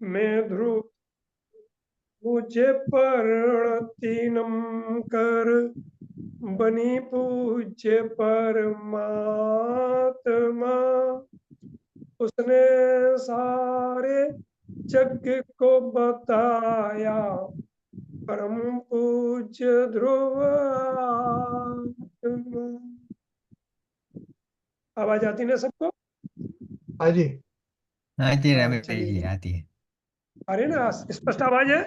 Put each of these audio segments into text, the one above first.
मैं ध्रुव मुझे प्रणतीनम कर बनी पूज्य परमात्मा। उसने सारे जग को बताया परम पूज्य ध्रुव आत्मा। आवाज आती ना सबको? हाँ जी। आती है हाँ रमेश चलिए जी, जी। आती है। आ रही ना, स्पष्ट आवाज है?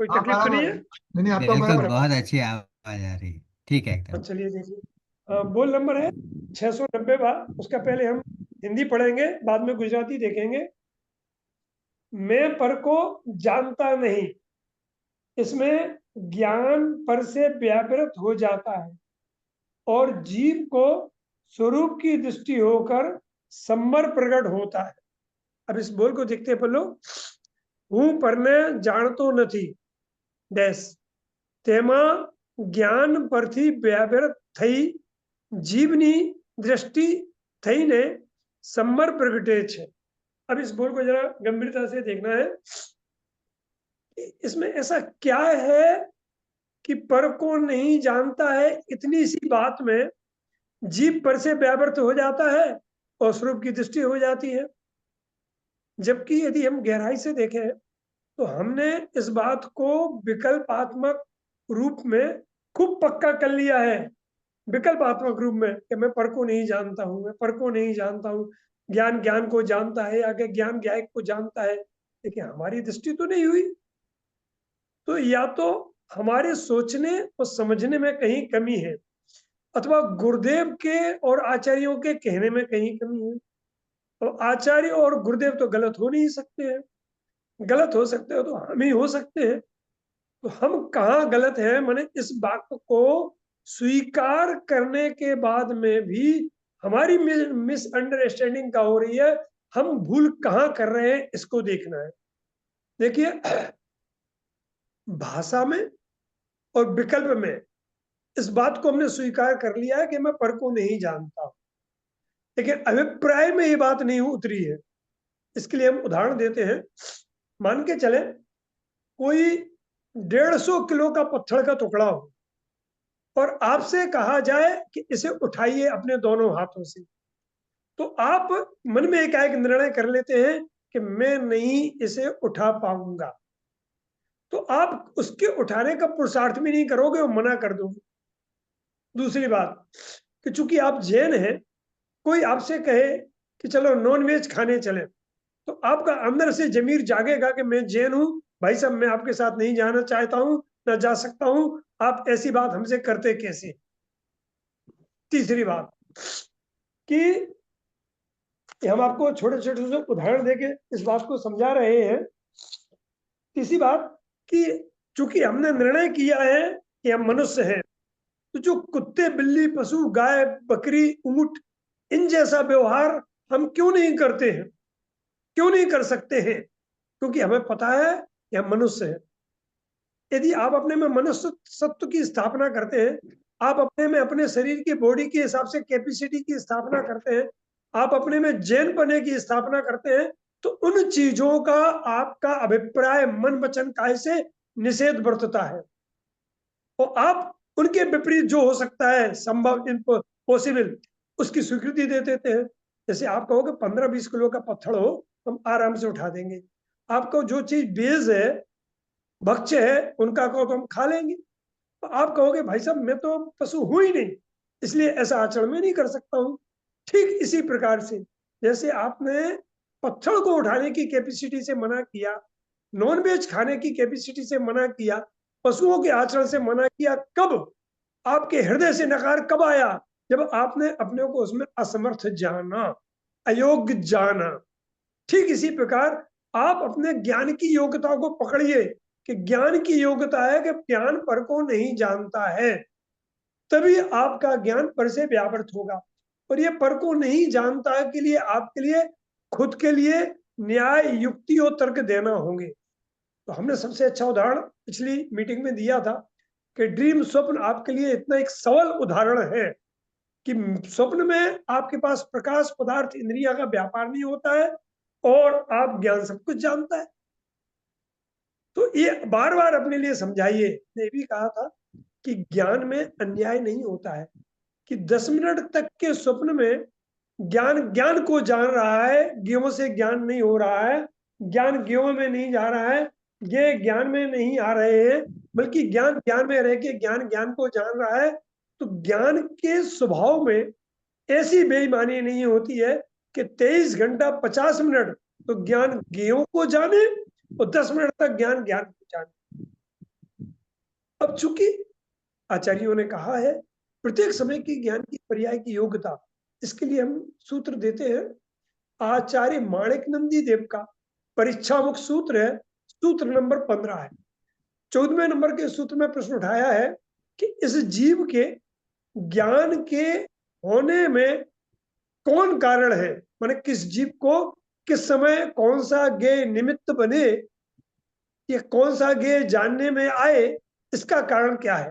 कोई हाँ तकलीफ तो नहीं बराबर है। है? नहीं नहीं, आपका बिल्कुल, बराबर है। बहुत अच्छी आवाज आ रही है। ठीक है, एकदम। चलिए देखिए। बोल नंबर है 690 बार। उसका पहले हम हिंदी पढ़ेंगे, बाद में गुजराती देखेंगे। मैं पर को जानता नहीं, इसमें ज्ञान पर से व्यावृत हो जाता है और जीव को स्वरूप की दृष्टि होकर सम्मर प्रकट होता है। अब इस बोल को देखते हैं पल्लो। हूं परने જાણતો નથી ડેશ તેમાં જ્ઞાન પરથી વ્યાવૃત થઈ જીવની दृष्टि થઈને सम्मर प्रगटे છે। अब इस बोल को जरा गंभीरता से देखना है। इसमें ऐसा क्या है कि पर को नहीं जानता है, इतनी सी बात में जीव पर से व्यावर्त हो जाता है और स्वरूप की दृष्टि हो जाती है। जबकि यदि हम गहराई से देखें तो हमने इस बात को विकल्पात्मक रूप में खूब पक्का कर लिया है। विकल्पात्मक रूप में कि मैं पर को नहीं जानता हूं, मैं पर को नहीं जानता हूं। ज्ञान ज्ञान को जानता है, आगे ज्ञान ज्ञायक को जानता है, लेकिन हमारी दृष्टि तो नहीं हुई। तो या तो हमारे सोचने और समझने में कहीं कमी है, अथवा गुरुदेव के और आचार्यों के कहने में कहीं कमी है। और आचार्य और गुरुदेव तो गलत हो नहीं सकते हैं। गलत हो सकते हो तो हम ही हो सकते हैं। तो हम कहाँ गलत हैं, मैंने इस बात को स्वीकार करने के बाद में भी हमारी मिसअंडरस्टैंडिंग का हो रही है। हम भूल कहाँ कर रहे हैं, इसको देखना है। देखिए, भाषा में और विकल्प में इस बात को हमने स्वीकार कर लिया है कि मैं पर को नहीं जानता, लेकिन अभिप्राय में ये बात नहीं उतरी है। इसके लिए हम उदाहरण देते हैं। मान के चले कोई 150 किलो का पत्थर का टुकड़ा हो और आपसे कहा जाए कि इसे उठाइए अपने दोनों हाथों से, तो आप मन में एक निर्णय कर लेते हैं कि मैं नहीं इसे उठा पाऊंगा। तो आप उसके उठाने का पुरुषार्थ भी नहीं करोगे और मना कर दोगे। दूसरी बात कि चूंकि आप जैन हैं, कोई आपसे कहे कि चलो नॉन वेज खाने चले, तो आपका अंदर से जमीर जागेगा कि मैं जैन हूं भाई साहब, मैं आपके साथ नहीं जाना चाहता हूं, ना जा सकता हूं, आप ऐसी बात हमसे करते कैसे। तीसरी बात कि हम आपको छोटे छोटे से उदाहरण देके इस बात को समझा रहे हैं। तीसरी बात कि चूंकि हमने निर्णय किया है कि हम मनुष्य हैं, तो जो कुत्ते बिल्ली पशु गाय बकरी ऊंट, इन जैसा व्यवहार हम क्यों नहीं करते हैं, क्यों नहीं कर सकते हैं? क्योंकि हमें पता है कि हम मनुष्य हैं। यदि आप अपने में मनुष्य सत्व की स्थापना करते हैं, आप अपने में अपने शरीर की बॉडी के हिसाब से कैपेसिटी की स्थापना करते हैं, आप अपने में जैन पने की स्थापना करते हैं, तो उन चीजों का आपका अभिप्राय मन वचन काय से निषेध बरतता है। और आप उनके विपरीत जो हो सकता है संभव पॉसिबल, उसकी स्वीकृति दे देते हैं। जैसे आप कहोगे 15-20 किलो का पत्थर हो, हम आराम से उठा देंगे। आपको जो चीज बेज है, भक्ष्य है, उनका कहो तो हम खा लेंगे। तो आप कहोगे भाई साहब मैं तो पशु हूं ही नहीं, इसलिए ऐसा आचरण में नहीं कर सकता हूं। ठीक इसी प्रकार से जैसे आपने पत्थर को उठाने की कैपेसिटी से मना किया, नॉन वेज खाने की कैपेसिटी से मना किया, पशुओं के आचरण से मना किया, कब आपके हृदय से नकार कब आया? जब आपने अपने को उसमें असमर्थ जाना, अयोग्य जाना। ठीक इसी प्रकार आप अपने ज्ञान की योग्यता को पकड़िए कि ज्ञान की योग्यता है कि ज्ञान पर को नहीं जानता है, तभी आपका ज्ञान पर से व्यावृत होगा। और ये पर को नहीं जानता के लिए आपके लिए खुद के लिए न्याय युक्ति और तर्क देना होंगे। तो हमने सबसे अच्छा उदाहरण पिछली मीटिंग में दिया था कि ड्रीम स्वप्न आपके लिए इतना एक सरल उदाहरण है कि स्वप्न में आपके पास प्रकाश पदार्थ इंद्रिया का व्यापार नहीं होता है और आप ज्ञान सब कुछ जानता है। तो ये बार बार अपने लिए समझाइए। ने भी कहा था कि ज्ञान में अन्याय नहीं होता है, कि 10 मिनट तक के स्वप्न में ज्ञान को जान रहा है, ज्ञों से ज्ञान नहीं हो रहा है, ज्ञान ज्ञों में नहीं जा रहा है, ये ज्ञान में नहीं आ रहे हैं, बल्कि ज्ञान ज्ञान में रह के ज्ञान को जान रहा है। तो ज्ञान के स्वभाव में ऐसी बेईमानी नहीं होती है कि 23 घंटा 50 मिनट तो ज्ञान ज्ञों को जाने और 10 मिनट तक ज्ञान को जाने। अब चूंकि आचार्यों ने कहा है प्रत्येक समय की ज्ञान की पर्याय की योग्यता, इसके लिए हम सूत्र देते हैं। आचार्य माणिक नंदी देव का परीक्षामुख सूत्र है, सूत्र नंबर 15 है। 14वें नंबर के सूत्र में प्रश्न उठाया है कि इस जीव के ज्ञान के होने में कौन कारण है, माने किस जीव को किस समय कौन सा ज्ञेय निमित्त बने, ये कौन सा ज्ञेय जानने में आए, इसका कारण क्या है।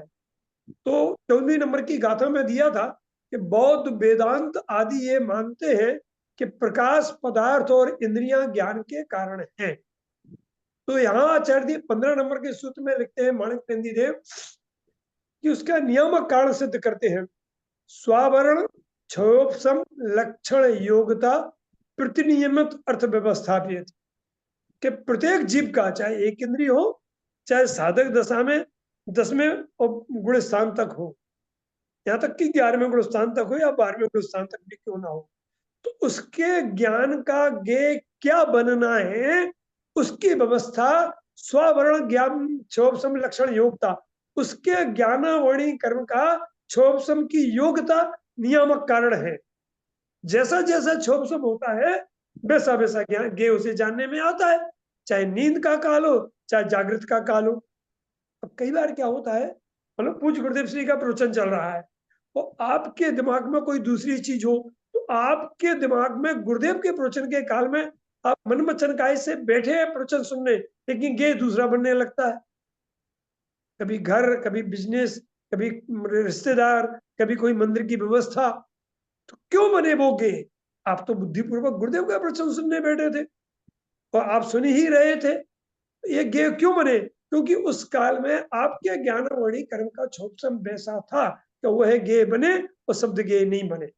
तो 14वें नंबर की गाथा में दिया था कि बौद्ध वेदांत आदि ये मानते हैं कि प्रकाश पदार्थ और इंद्रियां ज्ञान के कारण हैं। तो यहाँ आचार्य 15 नंबर के सूत्र में लिखते हैं माणिक नंदी देव कि उसका नियामक कारण सिद्ध करते हैं। स्वावरण क्षोभसम लक्षण योग्यता प्रतिनियमित अर्थ व्यवस्थापित, कि प्रत्येक जीव का चाहे एक इंद्रिय हो, चाहे साधक दशा में 10वें गुण स्थान तक हो, यहाँ तक कि 11वें गुण स्थान तक हो या 12वें गुण स्थान तक भी क्यों ना हो, तो उसके ज्ञान का ज्ञेय क्या बनना है, उसकी व्यवस्था स्ववर्ण ज्ञान क्षोभसम लक्षण योग्यता, उसके ज्ञानावणी कर्म का क्षोभसम की योग्यता नियामक कारण है। जैसा जैसा क्षोभसम होता है वैसा वैसा ज्ञान ज्ञेय उसे जानने में आता है, चाहे नींद का काल हो चाहे जागृत का काल हो। अब कई बार क्या होता है, मतलब पूज्य गुरुदेव श्री का प्रवचन चल रहा है और आपके दिमाग में कोई दूसरी चीज हो, तो आपके दिमाग में गुरुदेव के प्रवचन के काल में आप मन मचन काय से बैठे हैं प्रवचन सुनने, लेकिन ये दूसरा बनने लगता है। कभी घर, कभी बिजनेस, कभी रिश्तेदार, कभी कोई मंदिर की व्यवस्था, तो क्यों बने वो गे? आप तो बुद्धिपूर्वक गुरुदेव का प्रवचन सुनने बैठे थे और आप सुन ही रहे थे, ये गे क्यों बने? क्योंकि उस काल में आपके ज्ञानवाणी कर्म का क्षोभसम वैसा था कि वह गे बने और शब्द गे नहीं बने।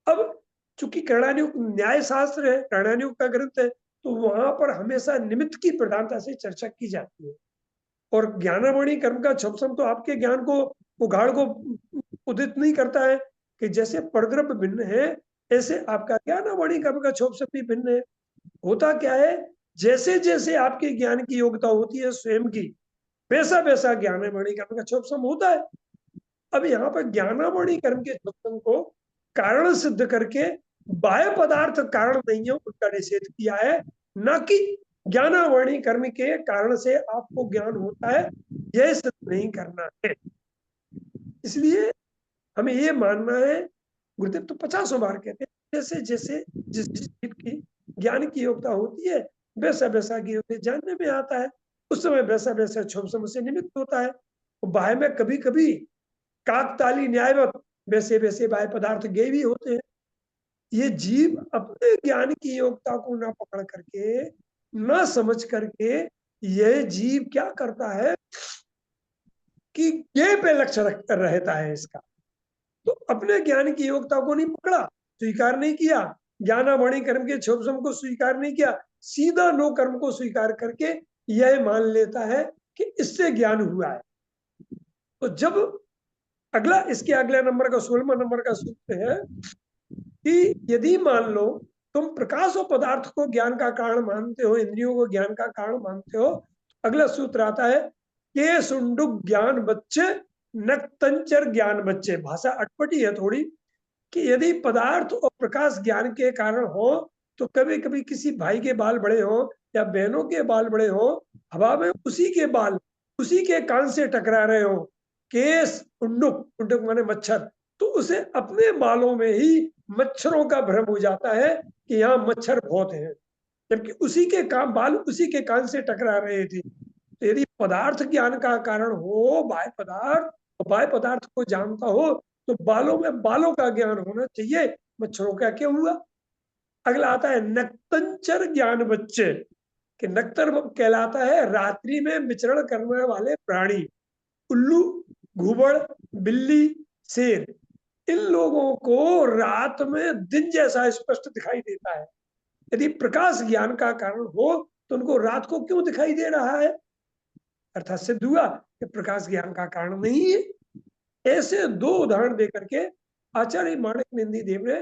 अब चूंकि करणानियुक्त न्याय शास्त्र है, करणानियुक्त का ग्रंथ है, तो वहां पर हमेशा निमित्त की प्रधानता से चर्चा की जाती है। और ज्ञानवाणी कर्म का क्षोभसम तो आपके ज्ञान को उघाड़ को उदित नहीं करता है कि जैसे परद्रव्य भिन्न है ऐसे आपका ज्ञानवाणी कर्म का क्षोभसम भी भिन्न है। होता क्या है, जैसे जैसे आपके ज्ञान की योग्यता होती है स्वयं की, वैसा वैसा ज्ञानवाणी कर्म का क्षोभसम होता है। अब यहाँ पर ज्ञानवाणी कर्म के क्षोभसम को कारण सिद्ध करके बाह्य पदार्थ कारण नहीं है उनका निषेध किया है, न कि ज्ञानवाणी कर्म के कारण से आपको ज्ञान होता है, यह सिद्ध नहीं करना है। इसलिए हमें ये मानना है, गुरुदेव तो 50 बार कहते हैं, जैसे जैसे जिस जीव की ज्ञान की योग्यता होती है वैसा वैसा ज्ञेय जानने में आता है, उस समय वैसा वैसा क्षोभसम से निमित्त होता है। बाह्य में कभी कभी काकताली न्यायवत वैसे वैसे बाह्य पदार्थ ज्ञेय भी होते हैं। ये जीव अपने ज्ञान की योग्यता को ना पकड़ करके, ना समझ करके, यह जीव क्या करता है कि ज्ञेय पे लक्ष्य रहता है इसका, तो अपने ज्ञान की योग्यता को नहीं पकड़ा, स्वीकार नहीं किया, ज्ञानावाणी कर्म के क्षोभसम को स्वीकार नहीं किया, सीधा नो कर्म को स्वीकार करके यह मान लेता है कि इससे ज्ञान हुआ है। तो जब अगला, इसके अगले नंबर का 16वां नंबर का सूत्र है कि यदि मान लो तुम प्रकाश और पदार्थ को ज्ञान का कारण मानते हो, इंद्रियों को ज्ञान का कारण मानते हो, अगला सूत्र आता है के सुंडुक ज्ञान बच्चे नक्तंचर ज्ञान बच्चे। भाषा अटपटी है थोड़ी, कि यदि पदार्थ और प्रकाश ज्ञान के कारण हो तो कभी कभी किसी भाई के बाल बड़े हो या बहनों के बाल बड़े हो, हवा में उसी के बाल उसी के कान से टकरा रहे हो, केस उंडुक, उंडुक माने मच्छर, तो उसे अपने बालों में ही मच्छरों का भ्रम हो जाता है कि यहाँ मच्छर बहुत हैं, जबकि उसी के काम बाल उसी के कान से टकरा रहे थे। तो यदि पदार्थ ज्ञान का कारण हो बाह्य पदार्थ, और बाह्य पदार्थ को जानता हो, तो बालों में बालों का ज्ञान होना चाहिए, मच्छरों का क्या हुआ। अगला आता है नक्तंचर ज्ञान बच्चे। कि नक्तर कहलाता है रात्रि में विचरण करने वाले प्राणी। उल्लू, घुबड़, बिल्ली, शेर, इन लोगों को रात में दिन जैसा स्पष्ट दिखाई देता है। यदि प्रकाश ज्ञान का कारण हो तो उनको रात को क्यों दिखाई दे रहा है? अर्थात सिद्ध हुआ कि प्रकाश ज्ञान का कारण नहीं है। ऐसे दो उदाहरण देकर के आचार्य माणिक नंदी देव ने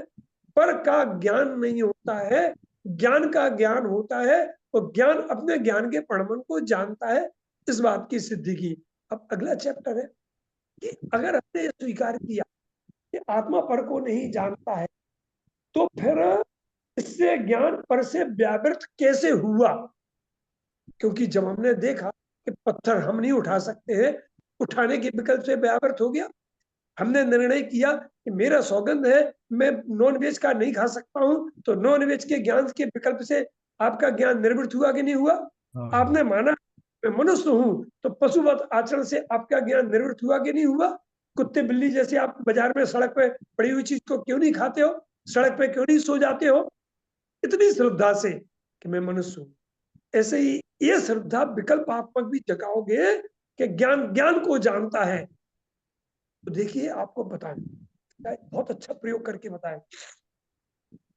पर का ज्ञान नहीं होता है, ज्ञान का ज्ञान होता है, और ज्ञान अपने ज्ञान के परमन को जानता है, इस बात की सिद्धि की। अब अगला चैप्टर है कि अगर हमने ये स्वीकार किया कि आत्मा पर को नहीं जानता है, तो फिर इससे ज्ञान पर से व्यावृत कैसे हुआ? क्योंकि जब हमने देखा कि पत्थर हम नहीं उठा सकते हैं, उठाने के विकल्प से व्यावृत हो गया। हमने निर्णय किया कि मेरा सौगंध है, मैं नॉन वेज का नहीं खा सकता हूं, तो नॉन वेज के ज्ञान के विकल्प से आपका ज्ञान निर्वृत्त हुआ कि नहीं हुआ? आपने माना मैं मनुष्य हूं, तो पशुवत आचरण से आपका ज्ञान निर्वृत्त हुआ कि नहीं हुआ? कुत्ते बिल्ली जैसे आप बाजार में सड़क पे पड़ी हुई चीज को क्यों नहीं खाते हो? सड़क पे क्यों नहीं सो जाते हो? इतनी श्रद्धा से कि मैं मनुष्य हूं। ऐसे ही ये श्रद्धा विकल्पात्मक भी जगाओगे कि ज्ञान ज्ञान को जानता है। तो देखिए आपको बताएं, बहुत अच्छा प्रयोग करके बताएं।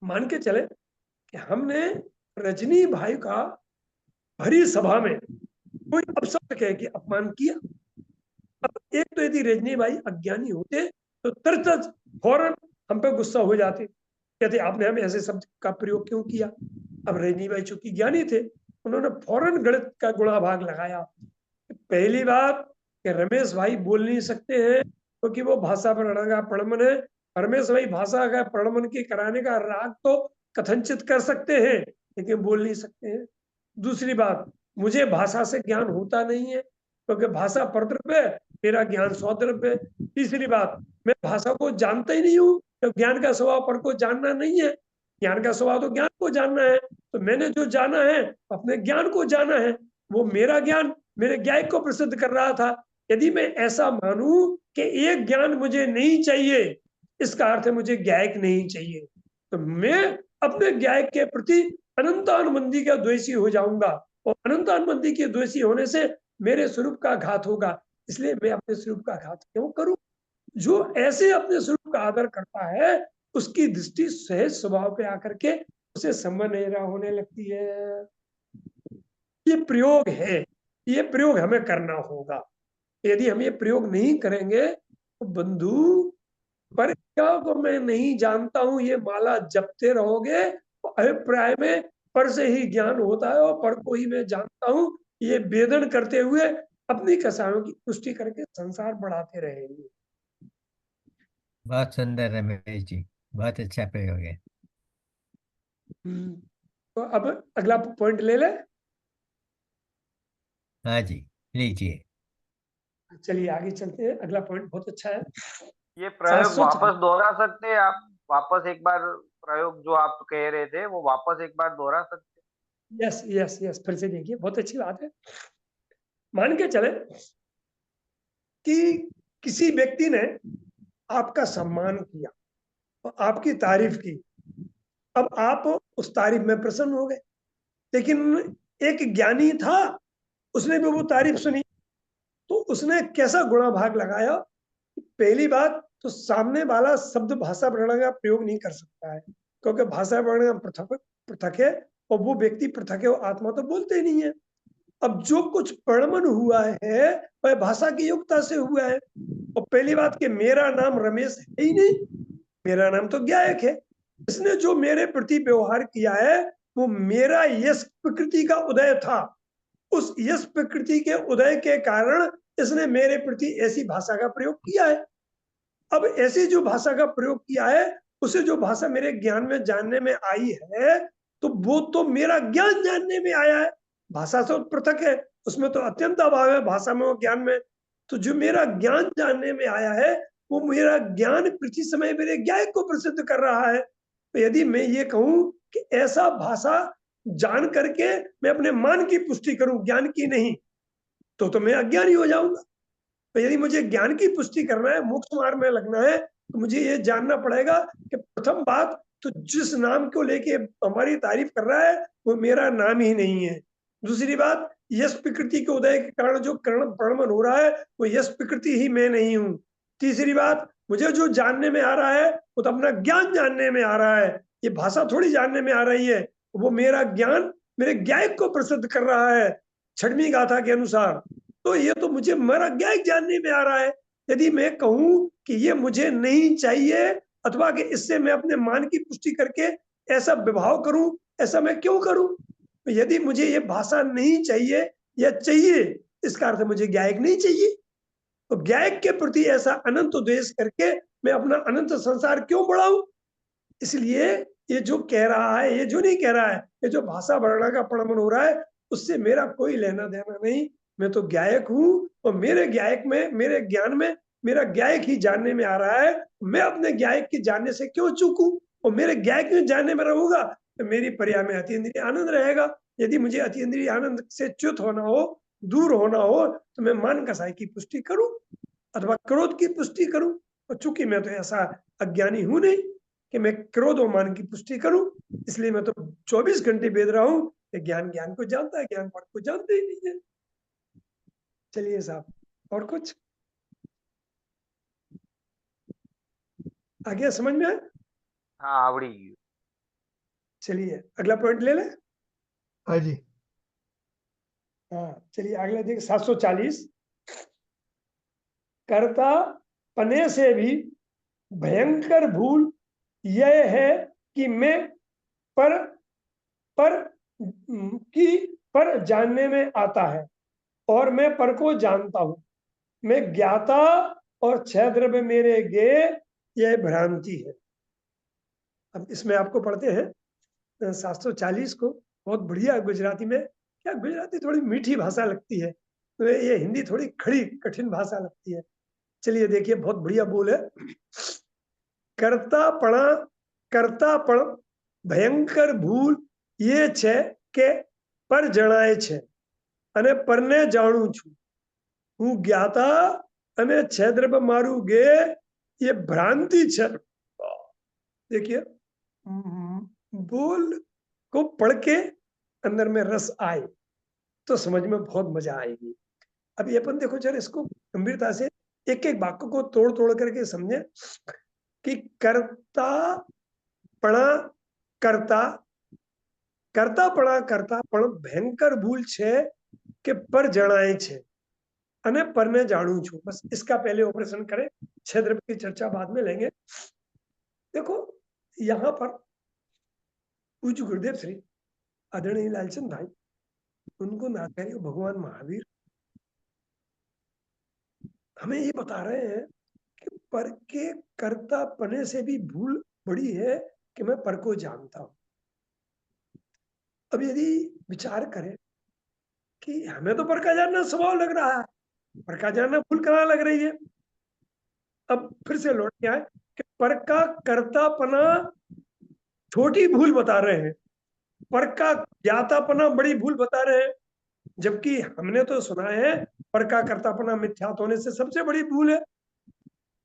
मान के चले कि हमने रजनी भाई का भरी सभा में कोई अपशब्द कह के अपमान किया। अब एक तो यदि रजनी भाई अज्ञानी होते तो तुरंत फौरन हम पे गुस्सा हो जाते, कहते आपने हमें ऐसे शब्द का प्रयोग क्यों किया। अब रजनी भाई चूंकि ज्ञानी थे, उन्होंने फौरन गणित का गुणा भाग लगाया। पहली बात कि रमेश भाई बोल नहीं सकते हैं क्योंकि वो भाषा प्रणयन का प्रणमन है। रमेश भाई भाषा का प्रणमन की कराने का राग तो कथनचित कर सकते हैं, लेकिन बोल नहीं सकते हैं। दूसरी बात, मुझे भाषा से ज्ञान होता नहीं है क्योंकि भाषा परद्रव्य है, मेरा ज्ञान स्वद्रव्य है। तीसरी बात, मैं भाषा को जानता ही नहीं हूँ, तो ज्ञान का स्वभाव पर को जानना नहीं है। ज्ञान का स्वभाव तो ज्ञान को जानना है, तो मैंने जो जाना है अपने ज्ञान को जाना है, वो मेरा ज्ञान मेरे ज्ञायक को प्रसिद्ध कर रहा था। यदि मैं ऐसा मानूं कि एक ज्ञान मुझे नहीं चाहिए, इसका अर्थ है मुझे ज्ञायक नहीं चाहिए, तो मैं अपने ज्ञायक के प्रति अनंतानुबंधी का द्वेषी हो जाऊंगा, और अनंतानुबंधी के द्वेषी होने से मेरे स्वरूप का घात होगा। इसलिए मैं अपने स्वरूप का घात क्यों करूं? जो ऐसे अपने स्वरूप का आदर करता है, उसकी दृष्टि सहज स्वभाव पे आकर के उसे समन्वय होने लगती है। ये प्रयोग है, ये प्रयोग हमें करना होगा। यदि हम ये प्रयोग नहीं करेंगे तो बंधु, पर क्या को मैं नहीं जानता हूं ये माला जपते रहोगे, तो अभिप्राय में पर से ही ज्ञान होता है और पर को ही मैं जानता हूं, ये वेदन करते हुए अपनी कसायों की पुष्टि करके संसार बढ़ाते रहेंगे। बहुत सुंदर रमेश जी, बहुत अच्छा प्रयोग है। तो अब अगला पॉइंट ले ले। हाँ जी, लीजिए। चलिए आगे चलते हैं, अगला पॉइंट बहुत अच्छा है। ये प्रयोग 700 वापस दोहरा सकते हैं आप? वापस एक बार प्रयोग जो आप कह रहे थे वो वापस एक बार दोहरा सकते हैं? यस यस यस, फिर से देखिए, बहुत अच्छी बात है। मान के चले कि किसी व्यक्ति ने आपका सम्मान किया और आपकी तारीफ की। अब आप उस तारीफ में प्रसन्न हो गए, लेकिन एक ज्ञानी था, उसने भी वो तारीफ सुनी, तो उसने कैसा गुणा भाग लगाया? पहली बात तो सामने वाला शब्द भाषा वर्णन का प्रयोग नहीं कर सकता है, क्योंकि भाषा वर्णन पृथक पृथक है और वो व्यक्ति पृथक है, वो आत्मा तो बोलते ही नहीं है। अब जो कुछ प्रणमन हुआ है वह भाषा की योग्यता से हुआ है। और पहली बात कि मेरा नाम रमेश है ही नहीं, मेरा नाम तो ज्ञायक है। इसने जो मेरे प्रति व्यवहार किया है वो मेरा यश प्रकृति का उदय था। उस यश प्रकृति के उदय के कारण इसने मेरे प्रति ऐसी भाषा का प्रयोग किया है। अब ऐसी जो भाषा का प्रयोग किया है, उसे जो भाषा मेरे ज्ञान में जानने में आई है, तो वो तो मेरा ज्ञान जानने में आया है। भाषा से पृथक है, उसमें तो अत्यंत अभाव है भाषा में और ज्ञान में। तो जो मेरा ज्ञान जानने में आया है, वो मेरा ज्ञान प्रति समय मेरे ज्ञायक को प्रसिद्ध कर रहा है। तो यदि मैं ये कहूं कि ऐसा भाषा जान करके मैं अपने मान की पुष्टि करूं, ज्ञान की नहीं, तो मैं अज्ञानी हो जाऊंगा। तो यदि मुझे ज्ञान की पुष्टि करना है, मोक्ष मार्ग में लगना है, तो मुझे ये जानना पड़ेगा कि प्रथम बात तो जिस नाम को लेके हमारी तारीफ कर रहा है वो मेरा नाम ही नहीं है। दूसरी बात, यश प्रकृति के उदय के कारण जो प्रणमन हो रहा है वो यश प्रकृति ही मैं नहीं हूं। तीसरी बात, मुझे जो जानने में आ रहा है वो तो अपना ज्ञान जानने में आ रहा है, ये भाषा थोड़ी जानने में आ रही है। वो मेरा ज्ञान मेरे ज्ञायक को प्रसिद्ध कर रहा है छठवीं गाथा के अनुसार। तो ये तो मुझे मेरा ज्ञायक जानने में आ रहा है। यदि मैं कहूं कि ये मुझे नहीं चाहिए अथवा कि इससे मैं अपने मान की पुष्टि करके ऐसा विभाव करूं, ऐसा मैं क्यों करूं? यदि मुझे ये भाषा नहीं चाहिए या चाहिए, इसका अर्थ मुझे ज्ञायक नहीं चाहिए। तो ज्ञायक के प्रति ऐसा अनंत द्वेष करके मैं अपना अनंत संसार क्यों बढ़ाऊं? इसलिए ये जो कह रहा है, ये जो नहीं कह रहा है, ये जो भाषा वर्णा का प्रणमन हो रहा है, उससे मेरा कोई लेना देना नहीं। मैं तो ज्ञायक हूं और मेरे ज्ञायक में, मेरे ज्ञान में मेरा ज्ञायक ही जानने में आ रहा है। मैं अपने ज्ञायक के जानने से क्यों चूकूं? और मेरे ज्ञायक में जानने में रहूंगा तो मेरी पर्याय में अतीन्द्रिय आनंद रहेगा। यदि मुझे अतीन्द्रिय आनंद से च्युत होना हो, दूर होना हो, तो मैं मान कसाई की पुष्टि करूं अथवा क्रोध की पुष्टि करूं। और चूंकि मैं तो ऐसा अज्ञानी हूं नहीं कि मैं क्रोध और मान की पुष्टि करूं, इसलिए मैं तो 24 घंटे वेद रहा हूं कि ज्ञान ज्ञान को जानता है, ज्ञान पढ़ को जानते ही नहीं है। चलिए साहब, और कुछ आगे समझ में आए? हाँ आवड़ी गई। चलिए अगला पॉइंट ले ले। हाँ जी। हाँ चलिए अगला देखिए 740। कर्ता पने से भी भयंकर भूल यह है कि मैं पर पर जानने में आता है और मैं पर को जानता हूं। मैं ज्ञाता और छह द्रव्य मेरे गे, यह भ्रांति है। अब इसमें आपको पढ़ते हैं 740 को। बहुत बढ़िया गुजराती में, क्या गुजराती थोड़ी मीठी भाषा लगती है, तो ये हिंदी थोड़ी खड़ी कठिन भाषा लगती है। चलिए देखिए, बहुत बढ़िया बोल है। कर्तापण भयंकर भूल ये छे के पर जણાય છે અને પરને જાણું છું। હું જ્ઞાતા અને છેદ્રપ મારું ગે, ये भ्रांति छे। देखिए, बोल को पढ़ के अंदर में रस आए तो समझ में बहुत मजा आएगी। अब ये अपन देखो जरा, इसको गंभीरता से एक एक वाक्य को तोड़ तोड़ करके समझे कि कर्तापणा भयंकर भूल छे के पर जણાય છે અને પરને જાણું છું। बस इसका पहले ऑपरेशन करें, छह द्रव्य की चर्चा बाद में लेंगे। देखो यहाँ पर पूज्य गुरुदेव श्री आदरणीय लालचंद भाई, उनको नाचार्य भगवान महावीर हमें ये बता रहे हैं कि पर के कर्ता पने से भी भूल बड़ी है कि मैं पर को जानता हूं। अब यदि विचार करें कि हमें तो पर का जानना स्वभाव लग रहा है, पर का जानना भूल कहाँ लग रही है। अब फिर से लौट के आए कि पर का कर्तापना छोटी भूल बता रहे हैं, पर का ज्ञातापना बड़ी भूल बता रहे हैं। जबकि हमने तो सुना है पर का कर्तापना मिथ्यात्व होने से सबसे बड़ी भूल है।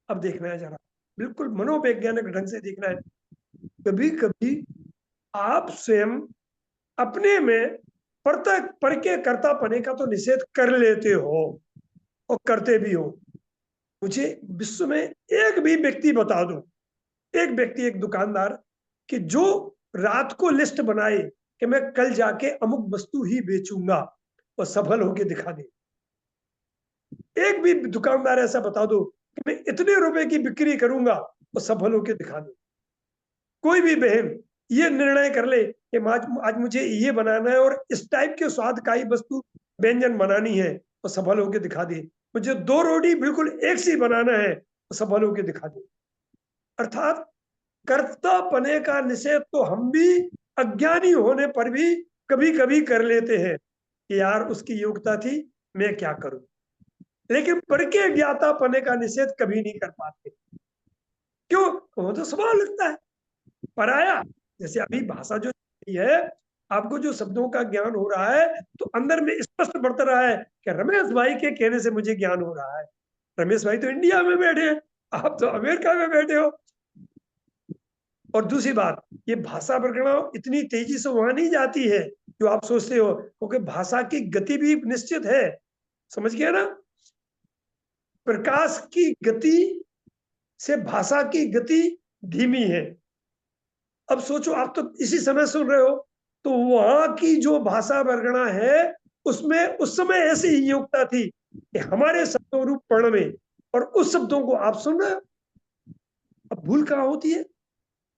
अब देखना है जरा, बिल्कुल मनोवैज्ञानिक ढंग से देखना है। कभी कभी आप स्वयं अपने में पर के कर्तापने का तो निषेध कर लेते हो और करते भी हो। मुझे विश्व में एक भी व्यक्ति बता दो, एक व्यक्ति, एक दुकानदार, कि जो रात को लिस्ट बनाए कि मैं कल जाके अमुक वस्तु ही बेचूंगा और सफल होके दिखा दे। एक भी दुकानदार ऐसा बता दो कि मैं इतने रुपए की बिक्री करूंगा और सफल होके दिखा दे। कोई भी बहन ये निर्णय कर ले कि आज मुझे ये बनाना है और इस टाइप के स्वाद का ही वस्तु व्यंजन बनानी है और सफल होके दिखा दे। मुझे 2 रोटी बिल्कुल एक सी बनाना है और सफल होके दिखा दे। अर्थात कर्तापने का निषेध तो हम भी अज्ञानी होने पर भी कभी कभी कर लेते हैं कि यार उसकी योग्यता थी, मैं क्या करूं। लेकिन पर के ज्ञातापने का निषेध कभी नहीं कर पाते। क्यों? वो तो स्वभाव लगता है पराया। जैसे अभी भाषा जो है, आपको जो शब्दों का ज्ञान हो रहा है तो अंदर में स्पष्ट बढ़ता रहा है कि रमेश भाई के कहने से मुझे ज्ञान हो रहा है। रमेश भाई तो इंडिया में बैठे हैं, आप तो अमेरिका में बैठे हो। और दूसरी बात, ये भाषा प्रगणना इतनी तेजी से वहां नहीं जाती है जो आप सोचते हो, क्योंकि भाषा की गति भी निश्चित है, समझ गया ना? प्रकाश की गति से भाषा की गति धीमी है। अब सोचो, आप तो इसी समय सुन रहे हो, तो वहां की जो भाषा वर्गणा है उसमें उस समय ऐसी ही योग्यता थी कि हमारे शब्दों रूप पढ़ में, और उस शब्दों को आप सुन रहे हो। अब भूल कहाँ होती है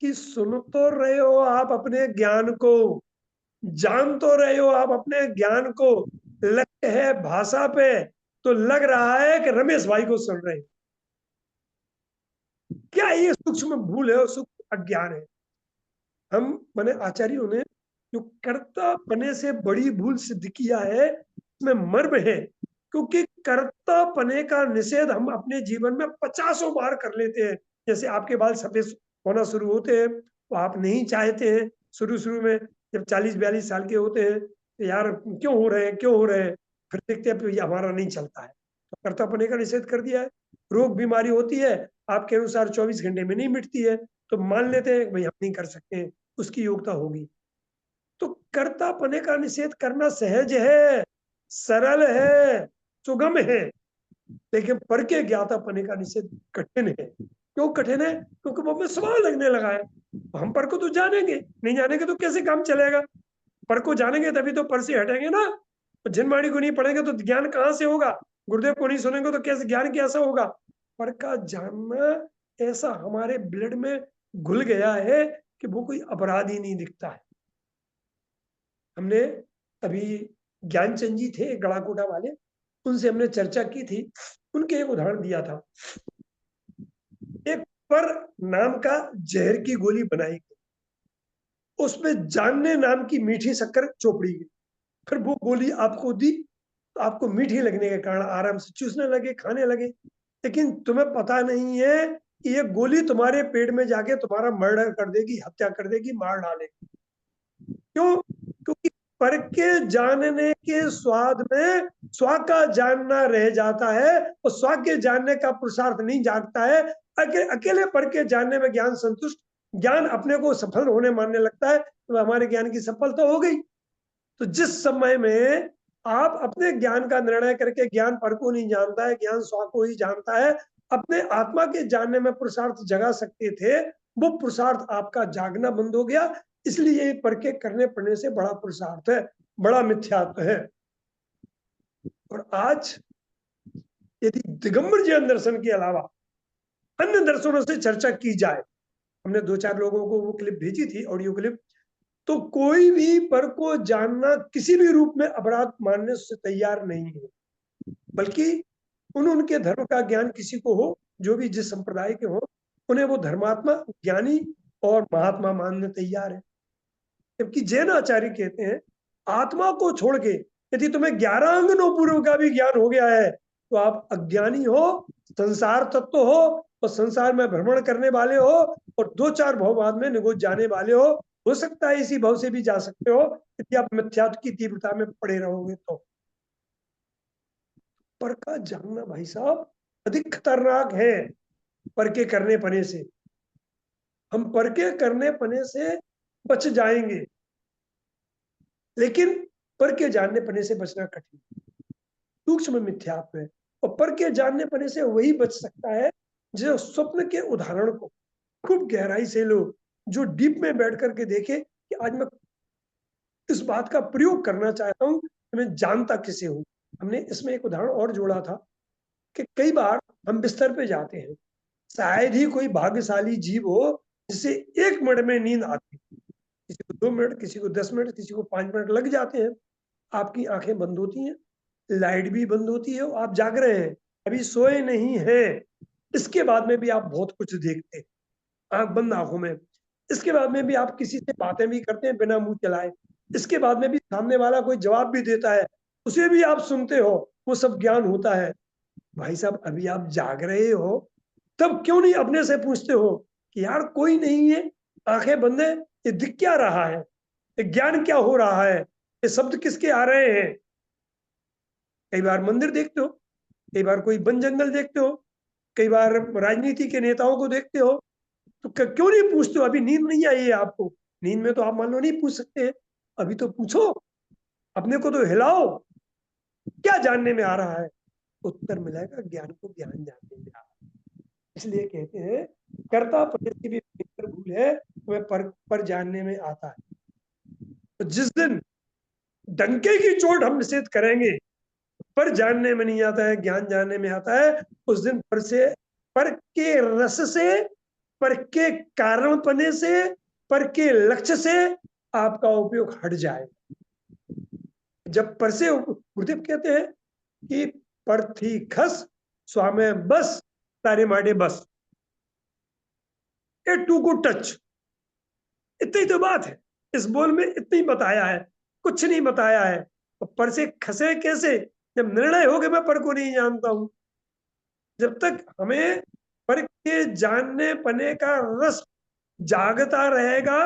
कि सुन तो रहे हो आप अपने ज्ञान को, जान तो रहे हो आप अपने ज्ञान को, लगते है भाषा पे तो लग रहा है कि रमेश भाई को सुन रहे हैं। क्या ये सूक्ष्म भूल है और सूक्ष्म अज्ञान है? हम माने आचार्यों ने जो कर्ता पने से बड़ी भूल सिद्ध किया है, इसमें मर्म है, क्योंकि कर्ता पने का निषेध हम अपने जीवन में 50 बार कर लेते हैं। जैसे आपके बाल सफेद होना शुरू होते हैं तो आप नहीं चाहते हैं, शुरू शुरू में जब 40-42 साल के होते हैं तो यार क्यों हो रहे हैं, क्यों हो रहे हैं, फिर देखते हैं ये हमारा नहीं चलता है, तो कर्ता पने का निषेध कर दिया है। रोग बीमारी होती है, आपके अनुसार 24 घंटे में नहीं मिटती है, तो मान लेते हैं भाई हम नहीं कर सकते, उसकी योग्यता होगी। तो कर्ता पने का निषेध करना सहज है, सरल है, सुगम है, लेकिन पर के ज्ञाता पने का निषेध कठिन है। क्यों कठिन है? क्योंकि वो हमें स्वभाव लगने लगा है। हम पर को तो जानेंगे, नहीं जानेंगे तो कैसे काम चलेगा? पर को जानेंगे तभी तो पर से हटेंगे ना। तो जिनवाणी को नहीं पढ़ेंगे तो ज्ञान कहाँ से होगा? गुरुदेव को नहीं सुनेंगे तो कैसे ज्ञान कैसा होगा? पर का जानना ऐसा हमारे ब्लड में घुल गया है कि वो कोई अपराध ही नहीं दिखता है। हमने अभी ज्ञानचंद जी थे गड़ाकोटा वाले, उनसे हमने चर्चा की थी, उनके एक उदाहरण दिया था। एक पर नाम का जहर की गोली बनाई गई, उसमें जानने नाम की मीठी शक्कर चोपड़ी गई, फिर वो गोली आपको दी तो आपको मीठी लगने के कारण आराम से चूसने लगे, खाने लगे, लेकिन तुम्हें पता नहीं है कि ये गोली तुम्हारे पेट में जाके तुम्हारा मर्डर कर देगी, हत्या कर देगी, मार डालेगी। क्यों? क्योंकि पर के जानने के स्वाद में स्वा का जानना रह जाता है, और स्वा के जानने का पुरुषार्थ नहीं जागता है। अकेले पर के जानने में ज्ञान संतुष्ट, ज्ञान अपने को सफल होने मानने लगता है, तो हमारे ज्ञान की सफलता हो गई। तो जिस समय में आप अपने ज्ञान का निर्णय करके ज्ञान पर को नहीं जानता है, ज्ञान स्वा को ही जानता है, अपने आत्मा के जानने में पुरुषार्थ जगा सकते थे, वो पुरुषार्थ आपका जागना बंद हो गया। इसलिए ये पर के करने पड़ने से बड़ा पुरुषार्थ है, बड़ा मिथ्यात्व है। और आज यदि दिगंबर जैन दर्शन के अलावा अन्य दर्शनों से चर्चा की जाए, हमने 2-4 लोगों को वो क्लिप भेजी थी, ऑडियो क्लिप, तो कोई भी पर को जानना किसी भी रूप में अपराध मानने से तैयार नहीं है, बल्कि उनके धर्म का ज्ञान किसी को हो, जो भी जिस संप्रदाय के हो, उन्हें वो धर्मात्मा, ज्ञानी और महात्मा मानने तैयार है। जबकि जैन आचार्य कहते हैं आत्मा को छोड़ के यदि तुम्हें 11 अंगनों पूर्व का भी ज्ञान हो गया है तो आप अज्ञानी हो, संसार तत्व हो, और संसार में भ्रमण करने वाले हो, और 2-4 भव बाद में निगोज जाने वाले हो सकता है इसी भव से भी जा सकते हो यदि आप मिथ्यात्व की तीव्रता में पड़े रहोगे तो। पर का जानना भाई साहब अधिक खतरनाक है पर के करने पने से। हम पर के करने पने से बच जाएंगे, लेकिन पर के जानने पने से बचना कठिन, सूक्ष्म मिथ्यात्व है। और पर के जानने पने से वही बच सकता है जो स्वप्न के उदाहरण को खूब गहराई से लो, जो डीप में बैठ करके देखे कि आज मैं इस बात का प्रयोग करना चाहता हूं, मैं जानता किसे हूं। हमने इसमें एक उदाहरण और जोड़ा था कि कई बार हम बिस्तर पे जाते हैं, शायद ही कोई भाग्यशाली जीव हो जिसे 1 मिनट में नींद आती, किसी को 2 मिनट, किसी को 10 मिनट, किसी को 5 मिनट लग जाते हैं। आपकी आंखें बंद होती हैं, लाइट भी बंद होती है, आप जाग रहे हैं, अभी सोए नहीं हैं, इसके बाद में भी आप बहुत कुछ देखते हैं आंख बंद आंखों में। इसके बाद में भी आप किसी से बातें भी करते हैं बिना मुंह चलाए, इसके बाद में भी सामने वाला कोई जवाब भी देता है, उसे भी आप सुनते हो, वो सब ज्ञान होता है। भाई साहब अभी आप जाग रहे हो, तब क्यों नहीं अपने से पूछते हो कि यार कोई नहीं है, आंखें बंद है, ये दिख क्या रहा है, ये ज्ञान क्या हो रहा है, ये शब्द किसके आ रहे हैं? कई बार मंदिर देखते हो, कई बार कोई वन जंगल देखते हो, कई बार राजनीति के नेताओं को देखते हो, तो क्यों नहीं पूछते हो? अभी नींद नहीं आई है आपको? नींद में तो आप मान लो नहीं पूछ सकते हैं, अभी तो पूछो, अपने को तो हिलाओ, क्या जानने में आ रहा है? उत्तर मिलेगा, ज्ञान को ज्ञान जानने में आ रहा है। इसलिए कहते हैं कर्ता पद की भी भयंकर भूल है, वह पर जानने में आता है। तो जिस दिन डंके की चोट हम निषेध करेंगे, पर जानने में नहीं आता है, ज्ञान जानने में आता है, उस दिन पर के रस से, पर के कारण पने से, पर के लक्ष्य से आपका उपयोग हट जाए। जब पर से, गुरुदेव कहते हैं कि पर थी खस स्वामे बस तारे माडे बस, ए टू गुड टच, इतनी तो बात है इस बोल में, इतनी बताया है, कुछ नहीं बताया है। तो पर से खसे कैसे? जब निर्णय हो गया मैं पर को नहीं जानता हूं, जब तक हमें पर के जानने पने का रस जागता रहेगा।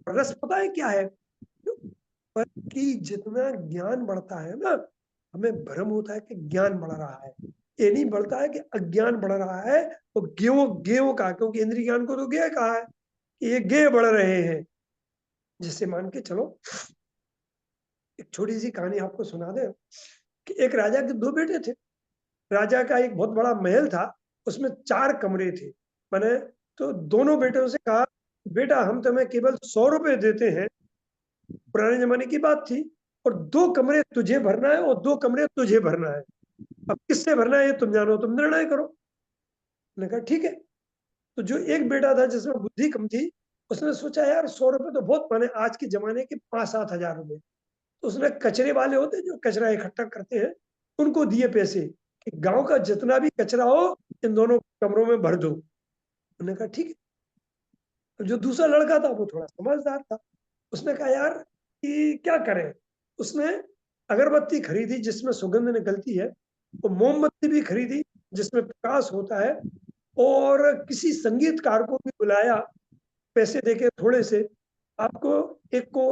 रस पता है क्या है? पर की जितना ज्ञान बढ़ता है ना, हमें भ्रम होता है कि ज्ञान बढ़ रहा है, ये नहीं बढ़ता है कि अज्ञान बढ़ रहा है। तो गेव का, क्योंकि इंद्रिय ज्ञान को तो गेय कहा है कि ये गेय बढ़ रहे हैं। जिससे मान के चलो, एक छोटी सी कहानी आपको सुना दे कि एक राजा के दो बेटे थे। राजा का एक बहुत बड़ा महल था, उसमें 4 कमरे थे। मैंने तो दोनों बेटों से कहा, बेटा हम तुम्हें केवल 100 रुपए देते हैं, पुराने जमाने की बात थी, और 2 कमरे तुझे भरना है और 2 कमरे तुझे भरना है। अब किससे भरना है ये तुम जानो, तुम निर्णय करो। मैंने कहा ठीक है। तो जो एक बेटा था जिसमें बुद्धि कम थी, उसने सोचा यार 100 रुपए तो बहुत, माने आज के जमाने के 5-7 हजार रुपए। तो उसने कचरे वाले होते हैं जो कचरा इकट्ठा करते हैं, उनको दिए पैसे कि गांव का जितना भी कचरा हो इन दोनों कमरों में भर दो। उन्होंने कहा ठीक है। तो जो दूसरा लड़का था वो थोड़ा समझदार था, उसने कहा यार कि क्या करें। उसने अगरबत्ती खरीदी जिसमें सुगंध निकलती है, वो मोमबत्ती भी खरीदी जिसमें प्रकाश होता है, और किसी संगीतकार को भी बुलाया पैसे देके थोड़े से। आपको एक को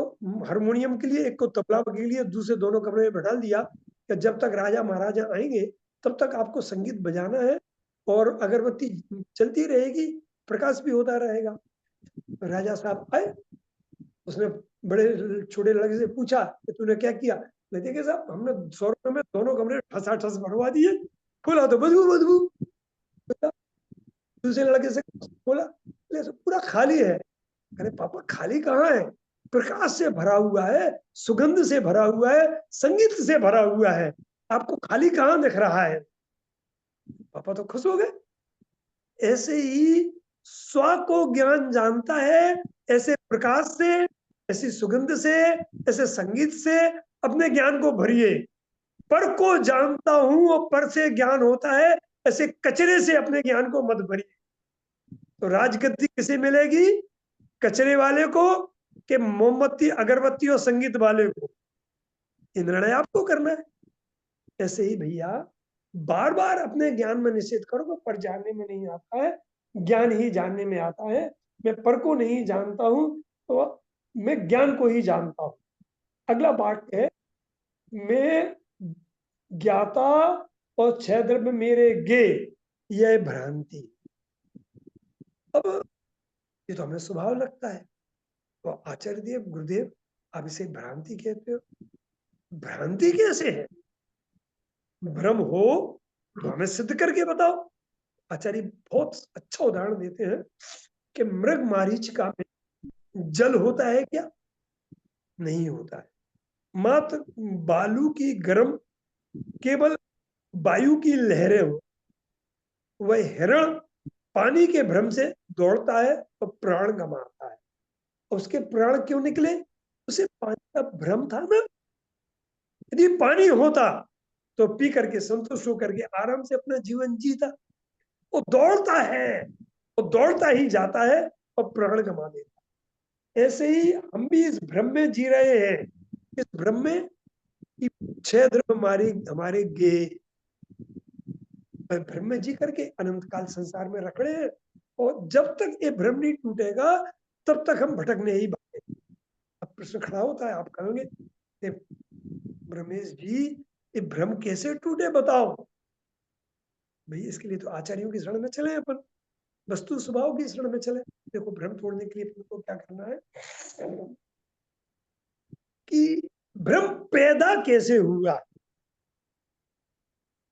हारमोनियम के लिए, एक को तबला के लिए, दूसरे दोनों कमरे में बैठा दिया कि जब तक राजा महाराजा आएंगे तब तक आपको संगीत बजाना है, और अगरबत्ती चलती रहेगी, प्रकाश भी होता रहेगा। राजा साहब आए, उसने बड़े छोटे लड़के से पूछा कि तूने क्या किया? मैं देखे साहब हमने 100 रुपए में दोनों कमरे ठसाठस भरवा दिए, खोला तो बदबू बदबू। दूसरे लड़के से बोला पूरा खाली है। अरे पापा खाली कहाँ है, प्रकाश से भरा हुआ है, सुगंध से भरा हुआ है, संगीत से भरा हुआ है, आपको खाली कहाँ दिख रहा है? पापा तो खुश हो गए। ऐसे ही स्व को ज्ञान जानता है, ऐसे प्रकाश से, ऐसी सुगंध से, ऐसे संगीत से अपने ज्ञान को भरिए। पर को जानता हूं और पर से ज्ञान होता है, ऐसे कचरे से अपने ज्ञान को मत भरिए। तो राजगद्दी किसे मिलेगी? कचरे वाले को कि मोमबत्ती अगरबत्ती और संगीत वाले को? ये निर्णय आपको करना है। ऐसे ही भैया बार बार अपने ज्ञान में निषेध करो, पर जानने में नहीं आता है, ज्ञान ही जानने में आता है। मैं पर को नहीं जानता हूं तो मैं ज्ञान को ही जानता हूं। अगला वाक्य है, मैं ज्ञाता और 6 द्रव्य मेरे गे, यह भ्रांति। अब ये तो हमें स्वभाव लगता है, तो आचार्य देव गुरुदेव आप इसे भ्रांति कहते हो, भ्रांति कैसे है? भ्रम हो तो हमें सिद्ध करके बताओ। आचार्य बहुत अच्छा उदाहरण देते हैं कि मृग मारीचिका में जल होता है क्या? नहीं होता है, मात्र बालू की गर्म केवल वायु की लहरें हो। वह हिरण पानी के भ्रम से दौड़ता है और प्राण गंवाता है। उसके प्राण क्यों निकले? उसे पानी का भ्रम था ना। यदि पानी होता तो पी करके संतुष्ट होकर के आराम से अपना जीवन जीता। वो दौड़ता है, वो दौड़ता ही जाता है और प्राण गंवा देता। ऐसे ही हम भी इस भ्रम में जी रहे हैं, इस भ्रम में कि 6 द्रव्य हमारे गे, भ्रम में जी करके अनंत काल संसार में रखड़े हैं। और जब तक ये भ्रम नहीं टूटेगा तब तक हम भटकने ही बाकी। अब प्रश्न खड़ा होता है, आप कहोगे रमेश जी ये भ्रम कैसे टूटे बताओ। भाई इसके लिए तो आचार्यों की शरण में चले अपन। वस्तु स्वभाव की शरण में चले। देखो भ्रम तोड़ने के लिए अपने को क्या करना है कि भ्रम पैदा कैसे हुआ।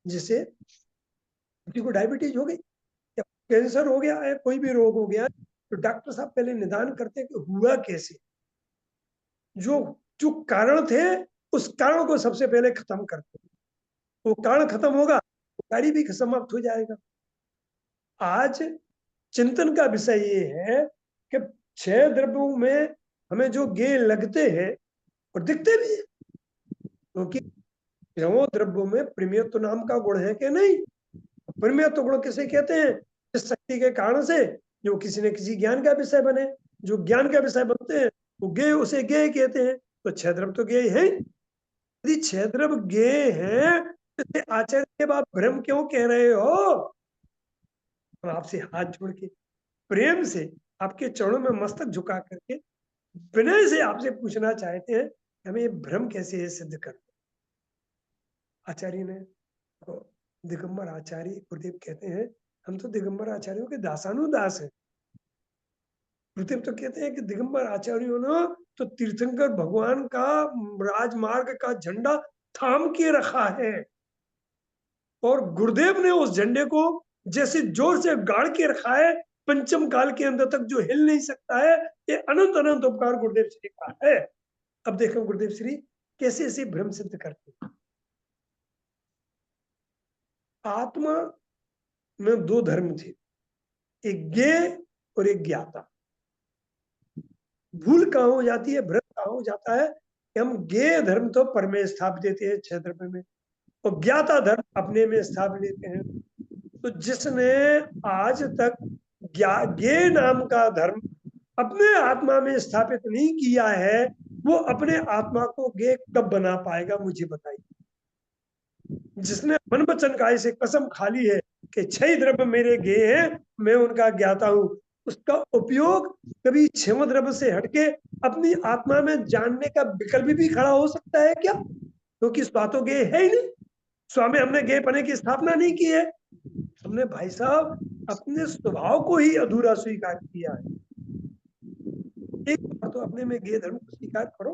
जैसे किसी को डायबिटीज हो गई या कैंसर हो गया है, कोई भी रोग हो गया, तो डॉक्टर साहब पहले निदान करते हैं कि हुआ कैसे। जो जो कारण थे उस कारण को सबसे पहले खत्म करते हैं। वो कारण खत्म होगा तो कार्य भी समाप्त हो जाएगा। आज चिंतन का विषय ये है कि 6 द्रव्यों में हमें जो गेय लगते हैं और दिखते भी है, क्योंकि 6 द्रव्यों में प्रेमियत्व नाम का गुण है कि नहीं। प्रेमियत्व गुण किसे कहते हैं? इस शक्ति के कारण से जो किसी न किसी ज्ञान का विषय बने, जो ज्ञान का विषय बनते हैं वो गेय, उसे गेय कहते हैं। तो 6 द्रव्य तो गेय है। यदि 6 द्रव्य गेय है तो आचार्य के आप भ्रम क्यों कह रहे हो? और आपसे हाथ जोड़ के प्रेम से आपके चरणों में मस्तक झुका करके विनय से आपसे पूछना चाहते हैं हमें ये भ्रम कैसे सिद्ध कर। आचार्य ने तो दिगंबर आचार्य गुरुदेव कहते हैं हम तो दिगंबर आचार्यों के दासानुदास हैं। गुरुदेव तो कहते हैं कि दिगंबर आचार्यों ने तो तीर्थंकर भगवान का राजमार्ग का झंडा थाम के रखा है और गुरुदेव ने उस झंडे को जैसे जोर से गाड़ के रखा है, पंचम काल के अंदर तक जो हिल नहीं सकता है। ये अनंत अनंत उपकार गुरुदेव श्री का है। अब देखो गुरुदेव श्री कैसे ऐसे भ्रम सिद्ध करते हैं। आत्मा में 2 धर्म थे, एक ज्ञेय और एक ज्ञाता। भूल कहां हो जाती है, भ्रम कहां हो जाता है कि हम ज्ञेय धर्म तो पर में स्थापित देते हैं 6 द्रव्य में और ज्ञाता धर्म अपने में स्थापित लेते हैं। तो जिसने आज तक ज्ञेय नाम का धर्म अपने आत्मा में स्थापित नहीं किया है वो अपने आत्मा को ज्ञेय कब बना पाएगा, मुझे बताइए। जिसने मन वचन काय से कसम खा ली है कि 6 द्रव्य मेरे ज्ञेय हैं, मैं उनका ज्ञाता हूं, उसका उपयोग कभी 6 द्रव्य से हटके अपनी आत्मा में जानने का विकल्प भी खड़ा हो सकता है क्या? क्योंकि स्वा तो ज्ञेय है ही नहीं। स्वामी हमने ज्ञेय पने की स्थापना नहीं की है, हमने भाई साहब अपने स्वभाव को ही अधूरा स्वीकार किया है। एक बार तो अपने में ज्ञेय धर्म को स्वीकार करो।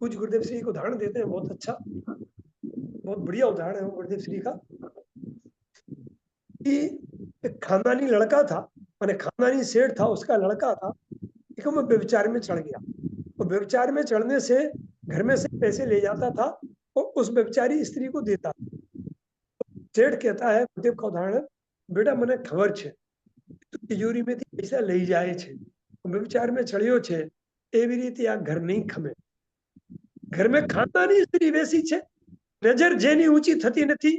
कुछ गुरुदेव श्री को उदाहरण देते हैं, बहुत अच्छा, बहुत बढ़िया उदाहरण है गुरुदेव श्री का कि एक खानदानी लड़का था, माने खानदानी सेठ था, उसका लड़का था, एक वो व्यभिचार में चढ़ गया। तो व्यभिचार में चढ़ने से घर में से पैसे ले जाता था और उस व्यभिचारी स्त्री को देता। सेठ कहता है, गुरुदेव का उदाहरण, बेटा મને ખબર છે तिजोरी में पैसा લઈ જાય છે, व्यभिचार में चढ़ियो છે એવી રીતે આ ઘર નહીં ખમે। घर में ખાનદાની સ્ત્રી વેસી છે, નજર જેની ઊંચી થતી નથી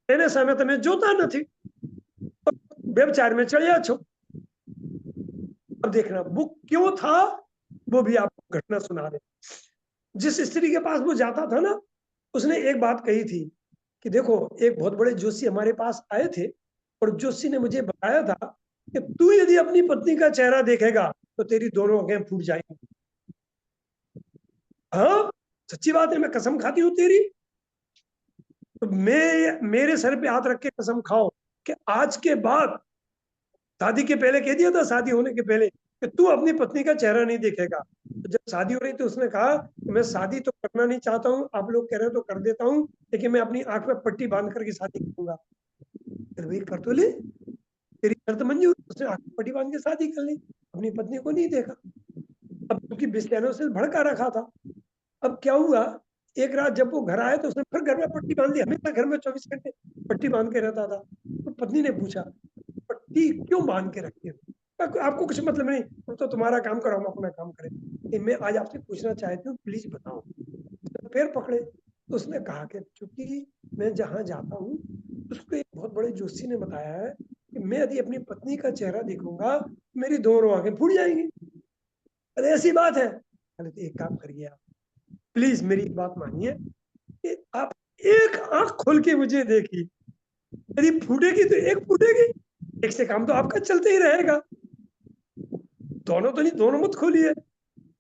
એને સામે તમે જોતા નથી, व्यभिचार में चढ़िया છો। अब देखना वो क्यों था, वो भी आपको घटना सुना रहे। जिस स्त्री के पास वो जाता था ना, उसने एक बात कही थी कि देखो एक बहुत बड़े जोशी हमारे पास आए थे और जोशी ने मुझे बताया था कि तू यदि अपनी पत्नी का चेहरा देखेगा तो तेरी दोनों आंखें फूट जाएंगी। हाँ सच्ची बात है, मैं कसम खाती हूँ तेरी। तो मैं मेरे सर पे हाथ रख के कसम खाओ कि आज के बाद, शादी के पहले कह दिया था, शादी होने के पहले, कि तू अपनी पत्नी का चेहरा नहीं देखेगा। तो जब शादी हो रही थी उसने कहा कि मैं शादी तो करना नहीं चाहता हूँ, आप लोग कह रहे हो तो कर देता हूँ, लेकिन मैं अपनी आंख में पट्टी बांध करके शादी करूंगा। भाई कर तो ले, तेरी शर्त मंजूर। उसने आंख में पट्टी बांध के शादी कर ली, अपनी पत्नी को नहीं देखा। अब क्योंकि बिस्तानों से भड़का रखा था। अब क्या हुआ, एक रात जब वो घर आए तो उसने फिर घर में पट्टी बांध ली। हमेशा घर में 24 घंटे पट्टी बांध के रहता था। तो पत्नी ने पूछा पट्टी क्यों बांध के रखते हो? आपको कुछ मतलब नहीं, तो तुम्हारा काम करो, हम अपना काम करें। मैं आज आपसे पूछना चाहती हूँ, प्लीज बताओ। पैर पकड़े तो उसने कहा कि चूंकि मैं जहां जाता हूँ उसको एक बहुत बड़े जोशी ने बताया है कि मैं यदि अपनी पत्नी का चेहरा देखूंगा मेरी दोनों आंखें फूट जाएंगी। अरे ऐसी बात है? अरे तो एक काम करिए आप, प्लीज मेरी एक बात मानिए कि आप एक आंख खोल के मुझे देखिए, यदि फूटेगी तो एक फूटेगी, एक से काम तो आपका चलते ही रहेगा। दोनों तो नहीं, दोनों मत खोलिए।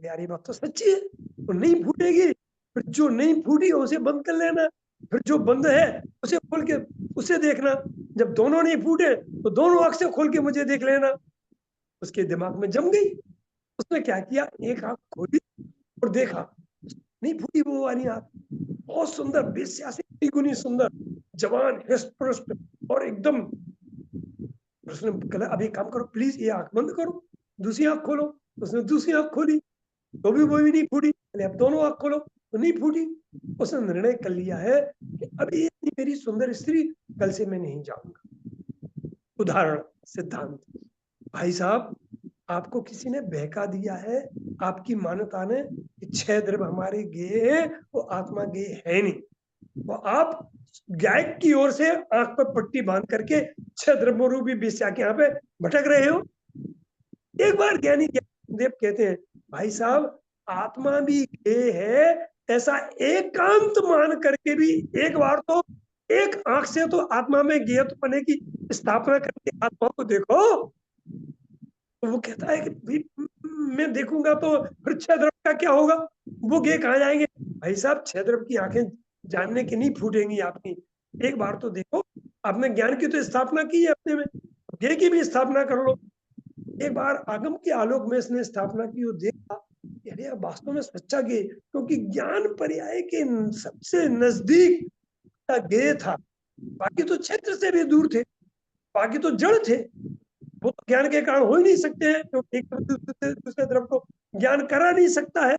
यार ये बात तो सच्ची है, तो नहीं फूटेगी, फिर जो नहीं फूटी है उसे बंद कर लेना, फिर जो बंद है उसे खोल के उसे देखना। जब दोनों नहीं फूटे तो दोनों आंख से खोल के मुझे देख लेना। उसके दिमाग में जम गई। उसने क्या किया, एक आंख खोली और देखा, नहीं फूटी वो वाली आंख। बहुत सुंदर, बेस्या से गुनी सुंदर, जवान, हृष्ट पुष्ट और एकदम। उसने कहा अभी काम करो प्लीज, ये आंख बंद करो, दूसरी आंख खोलो। उसने दूसरी आंख खोली तो भी वो भी नहीं फूटी। अब दोनों आंख खोलो तो नहीं फूटी। उसने निर्णय कर लिया है कि अभी इतनी मेरी सुंदर स्त्री, कल से मैं नहीं जाऊंगा। उदाहरण, सिद्धांत। भाई साहब, आपको किसी ने बहका दिया है, आपकी मान्यता ने कि 6 द्रव्य हमारे गेय है, वो आत्मा गेय है नहीं। तो आप गायक की ओर से आंख पर पट्टी बांध करके 6 द्रव्यों रूपी बेस्या के यहाँ पे भटक रहे हो। एक बार ज्ञानी देव कहते हैं, भाई साहब आत्मा भी गेय है, ऐसा एकांत मान करके भी एक बार तो एक आंख से तो आत्मा में गेयत्वपने की स्थापना करके आत्मा को देखो। तो वो कहता है कि मैं देखूंगा तो फिर 6 द्रव्य का क्या होगा, वो गेय कहाँ जाएंगे। भाई साहब 6 द्रव्य की आंखें जानने की नहीं फूटेंगी आपकी। एक बार तो देखो, आपने ज्ञान की तो स्थापना की है अपने में, गेय की भी स्थापना कर लो। एक बार आगम के आलोक में इसने स्थापना की और देखा, अरे वास्तव में सच्चा गेय, क्योंकि ज्ञान पर्याय के सबसे नजदीक का गेय था। बाकी तो क्षेत्र से भी दूर थे, बाकी तो जड़ थे, वो तो ज्ञान के कारण हो ही नहीं सकते हैं, क्योंकि एक दूसरे तरफ को ज्ञान करा नहीं सकता है।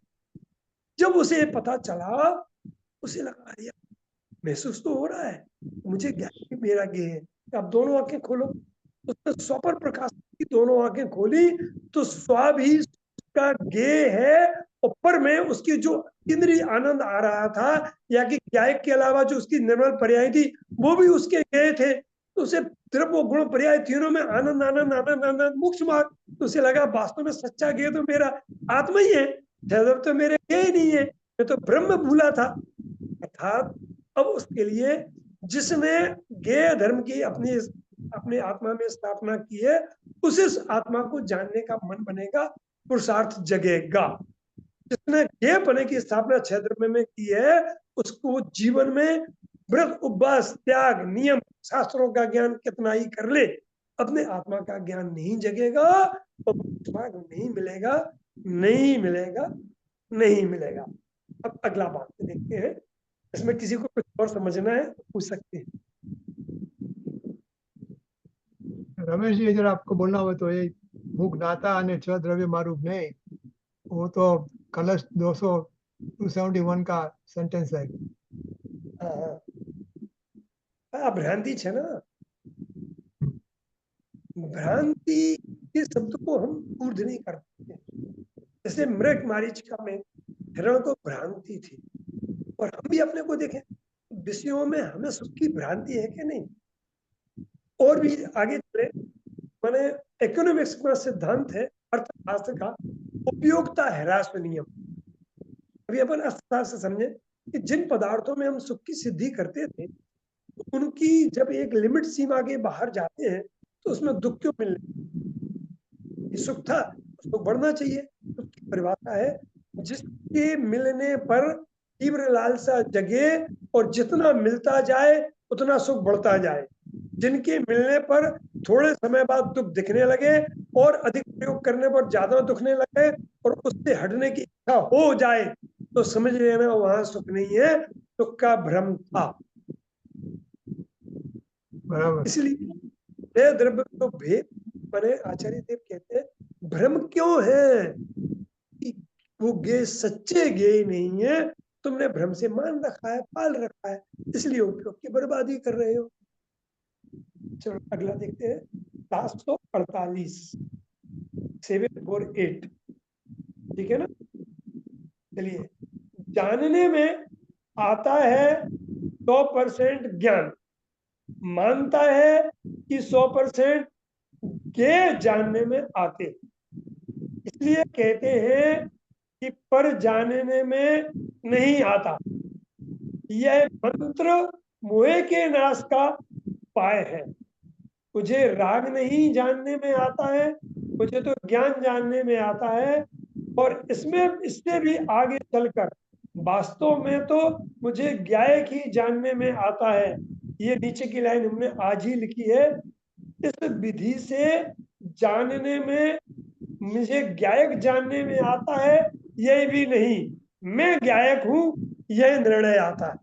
जब उसे पता चला, उसे लगा अरे महसूस तो हो रहा है, मुझे ज्ञान मेरा गेय है। अब दोनों आंखें खोलो। उसने स्वपर प्रकाश की दोनों आंखें खोली तो स्व भी का गेय है, ऊपर में उसकी जो इंद्रिय आनंद आ रहा था, या कि गायक के अलावा जो उसकी निर्मल पर्याय थी वो भी उसके गेय थे। तो उसे द्रव्य गुण पर्याय तीनों में आनंद आनंद आनंद आनंद मोक्ष मार्ग। तो उसे लगा वास्तव में सच्चा गेय तो मेरा आत्मा ही है, जब तो मेरे गेय नहीं है, मैं तो ब्रह्म भूला था। अर्थात अब उसके लिए जिसने गेय धर्म की अपने आत्मा में स्थापना की है, उस आत्मा को जानने का मन बनेगा, पुरुषार्थ जगेगा। जिसने गेय पने की स्थापना 6 द्रव्य में की है, उसको जीवन में व्रत उपवास त्याग नियम शास्त्रों का ज्ञान कितना ही कर ले, अपने आत्मा का ज्ञान नहीं जगेगा, तो मार्ग नहीं मिलेगा, नहीं मिलेगा, नहीं मिलेगा। अब अगला बात देखते हैं, इसमें किसी को कुछ और समझना है तो पूछ सकते हैं। रमेश जी, अगर आपको बोलना हो तो ये હું જ્ઞાતા અને 6 દ્રવ્ય મારું નહીં, वो तो कलश 271 का सेंटेंस है। हाँ हाँ, भ्रांति है ना, भ्रांति के शब्द को हम ऊर्ध नहीं कर सकते। जैसे मृग मारीचिका में हिरण को भ्रांति थी, और हम भी अपने को देखें, विषयों में हमें सुख की भ्रांति है कि नहीं। और भी आगे चले, माने इकोनॉमिक्स का सिद्धांत है अर्थशास्त्र का, उपयोगिता ह्रास नियम। अभी अपन अर्थशास्त्र समझे कि जिन पदार्थों में हम सुख की सिद्धि करते थे, उनकी जब एक लिमिट सीमा के बाहर जाते हैं तो उसमें दुख क्यों मिलने। सुख था, सुख बढ़ना चाहिए। सुख की परिभाषा है जिसके मिलने पर तीव्र लालसा जगे और जितना मिलता जाए उतना सुख बढ़ता जाए। जिनके मिलने पर थोड़े समय बाद दुख दिखने लगे और अधिक प्रयोग करने पर ज्यादा दुखने लगे और उससे हटने की इच्छा हो जाए, तो समझ लेना वहां सुख नहीं है, सुख का भ्रम था। बराबर। इसलिए द्रव्य को भेद बने आचार्य देव कहते हैं, भ्रम क्यों है कि वो गे सच्चे गे नहीं है, तुमने भ्रम से मान रखा है, पाल रखा है, इसलिए उपयोग की बर्बादी कर रहे हो। चलो अगला देखते हैं, 748 748, ठीक है ना। चलिए, जानने में आता है 100% ज्ञान, मानता है कि 100% के जानने में आते, इसलिए कहते हैं कि पर जानने में नहीं आता। यह मंत्र मोहे के नाश का उपाय है। मुझे राग नहीं जानने में आता है, मुझे तो ज्ञान जानने में आता है, और इसमें इससे भी आगे चलकर वास्तव में तो मुझे ज्ञायक ही जानने में आता है। ये नीचे की लाइन हमने आज ही लिखी है। इस विधि से जानने में, मुझे गायक जानने में आता है यह भी नहीं, मैं गायक हूं यह निर्णय आता है।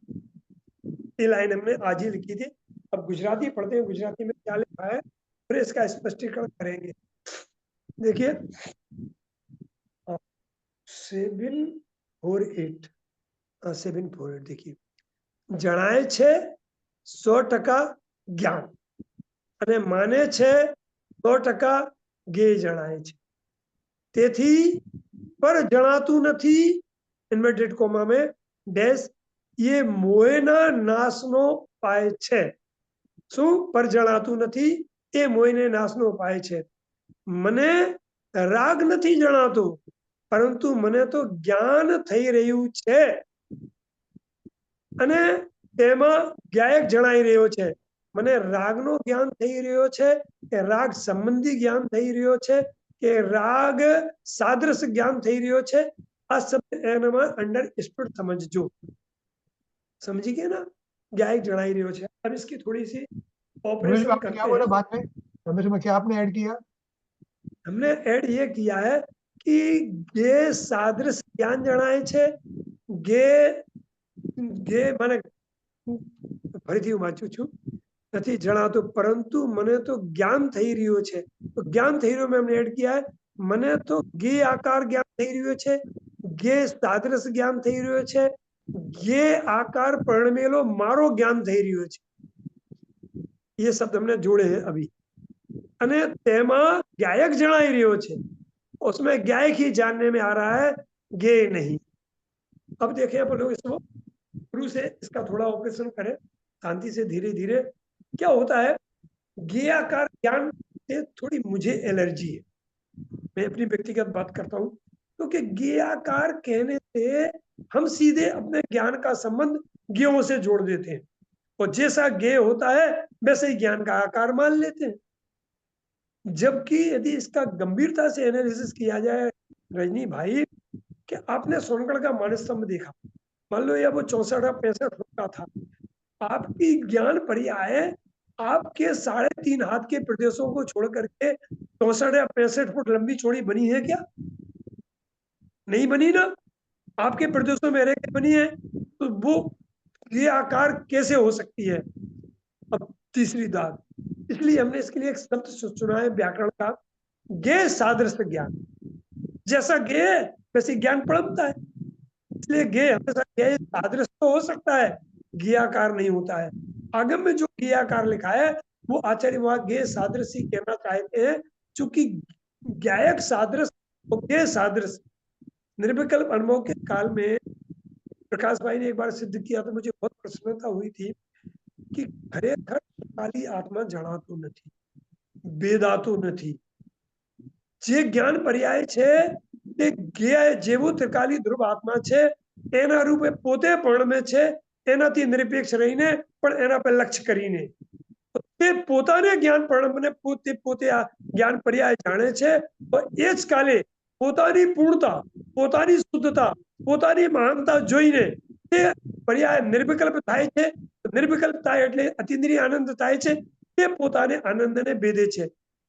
ये लाइन हमने आज ही लिखी थी। अब गुजराती पढ़ते हैं, गुजराती में क्या लिखा है फिर इसका स्पष्टीकरण करेंगे। देखिए 748 748 देखिए, જણાય છે 100% જ્ઞાન અને માને છે 100% જ્ઞેય જણાય છે, તેથી પર જણાતું નથી ઇન્વર્ટેડ કોમા में ડેશ ये મોયના નાશનો ઉપાય છે। શું પર જણાતું નથી એ મોયને નાશનો ઉપાય છે। મને રાગ નથી જણાતો પરંતુ મને તો જ્ઞાન થઈ રહ્યું છે અને તેમાં ગાયક જણાઈ રહ્યો છે। મને રાગનો જ્ઞાન થઈ રહ્યો છે કે રાગ સંબંધી જ્ઞાન થઈ રહ્યો છે કે રાગ સાદ્રશ જ્ઞાન થઈ રહ્યો છે, આ सब એનામાં અંડરસ્ટુડ સમજજો। समझी गए ना, गायक जणाई રહ્યો છે। अब इसकी थोड़ी सी रमेश ऑपरेशन भाई, आपने क्या करते बोला हैं। बाद में? रमेश भाई, क्या आपने ऐड किया? हमने ऐड ये किया है कि गे सादृश ज्ञान जणाय છે, गे गे माने ફરીથી હું વાંચું છું, નથી જણાતું પરંતુ મને તો જ્ઞાન થઈ રહ્યો છે। તો જ્ઞાન થઈ રહ્યો में हमने ऐड किया है, મને તો गे आकार ज्ञान થઈ રહ્યો છે, गे સાદૃશ જ્ઞાન થઈ રહ્યો છે, गे आकार પરણમેલો મારો જ્ઞાન થઈ રહ્યો છે। ये शब्द हमने जोड़े हैं अभी। અને તેમાં ગાયક જણાઈ રહ્યો છે, उसमें गायक ही जानने में आ रहा है, गे नहीं। अब देखें आप लोग इसको शुरू से इसका थोड़ा ऑपरेशन करें शांति से, धीरे धीरे। क्या होता है, गे आकार ज्ञान से थोड़ी मुझे एलर्जी है, मैं अपनी व्यक्तिगत बात करता हूँ, क्योंकि गे आकार कहने से हम सीधे अपने ज्ञान का संबंध गेयों से जोड़ देते हैं और जैसा गे होता है वैसे ही ज्ञान का आकार मान लेते हैं। जबकि यदि इसका गंभीरता से एनालिसिस किया जाए रजनी भाई, कि आपने सोनगढ़ का मानस्तंभ देखा, मान लो या वो 64-65 फुट का था, आपकी ज्ञान पर्याय आपके 3.5 हाथ के प्रदेशों को छोड़ करके 64 या 65 फुट लंबी चौड़ी बनी है क्या? नहीं बनी ना, आपके प्रदेशों में रह के बनी है, तो वो ये आकार कैसे हो सकती है? अब तीसरी दात, इसलिए हमने इसके लिए एक शब्द चुना है व्याकरण का, गे सादृश्य ज्ञान। जैसा गे है वैसे ज्ञान पड़ता है, इसलिए गे हमेशा गे सादृश्य तो हो सकता है, ज्ञाकार नहीं होता है। आगम में जो ज्ञाकार लिखा है वो आचार्य वहां गे सादृश्य कहना चाहते हैं, चूंकि गायक सादृश्य और गे सादृश्य निर्विकल्प अनुभव के काल में प्रकाश भाई ने एक बार सिद्ध किया तो मुझे बहुत प्रसन्नता हुई थी कि खरेखर काली आत्मा जणातो નથી, વેદાતો નથી। જે જ્ઞાન પર્યાય છે તે જેવું ત્રિકાલી ધ્રુવ આત્મા છે એના રૂપે પોતે પરણમે છે, એનાથી નિરપેક્ષ રહીને પણ એના પર લક્ષ્ય કરીને તે પોતાને જ્ઞાન પરણમને પોતે પોતે આ જ્ઞાન પર્યાય જાણે છે। તો એ જ કાલે પોતાની પૂર્ણતા, પોતાની શુદ્ધતા, પોતાની મહાનતા જોઈને તે પર્યાય નિર્વિકલ્પ થાય છે। નિર્વિકલ્પ થાય એટલે અતિન્દ્રિય આનંદ થાય છે, તે પોતાને આનંદને ભેદે છે।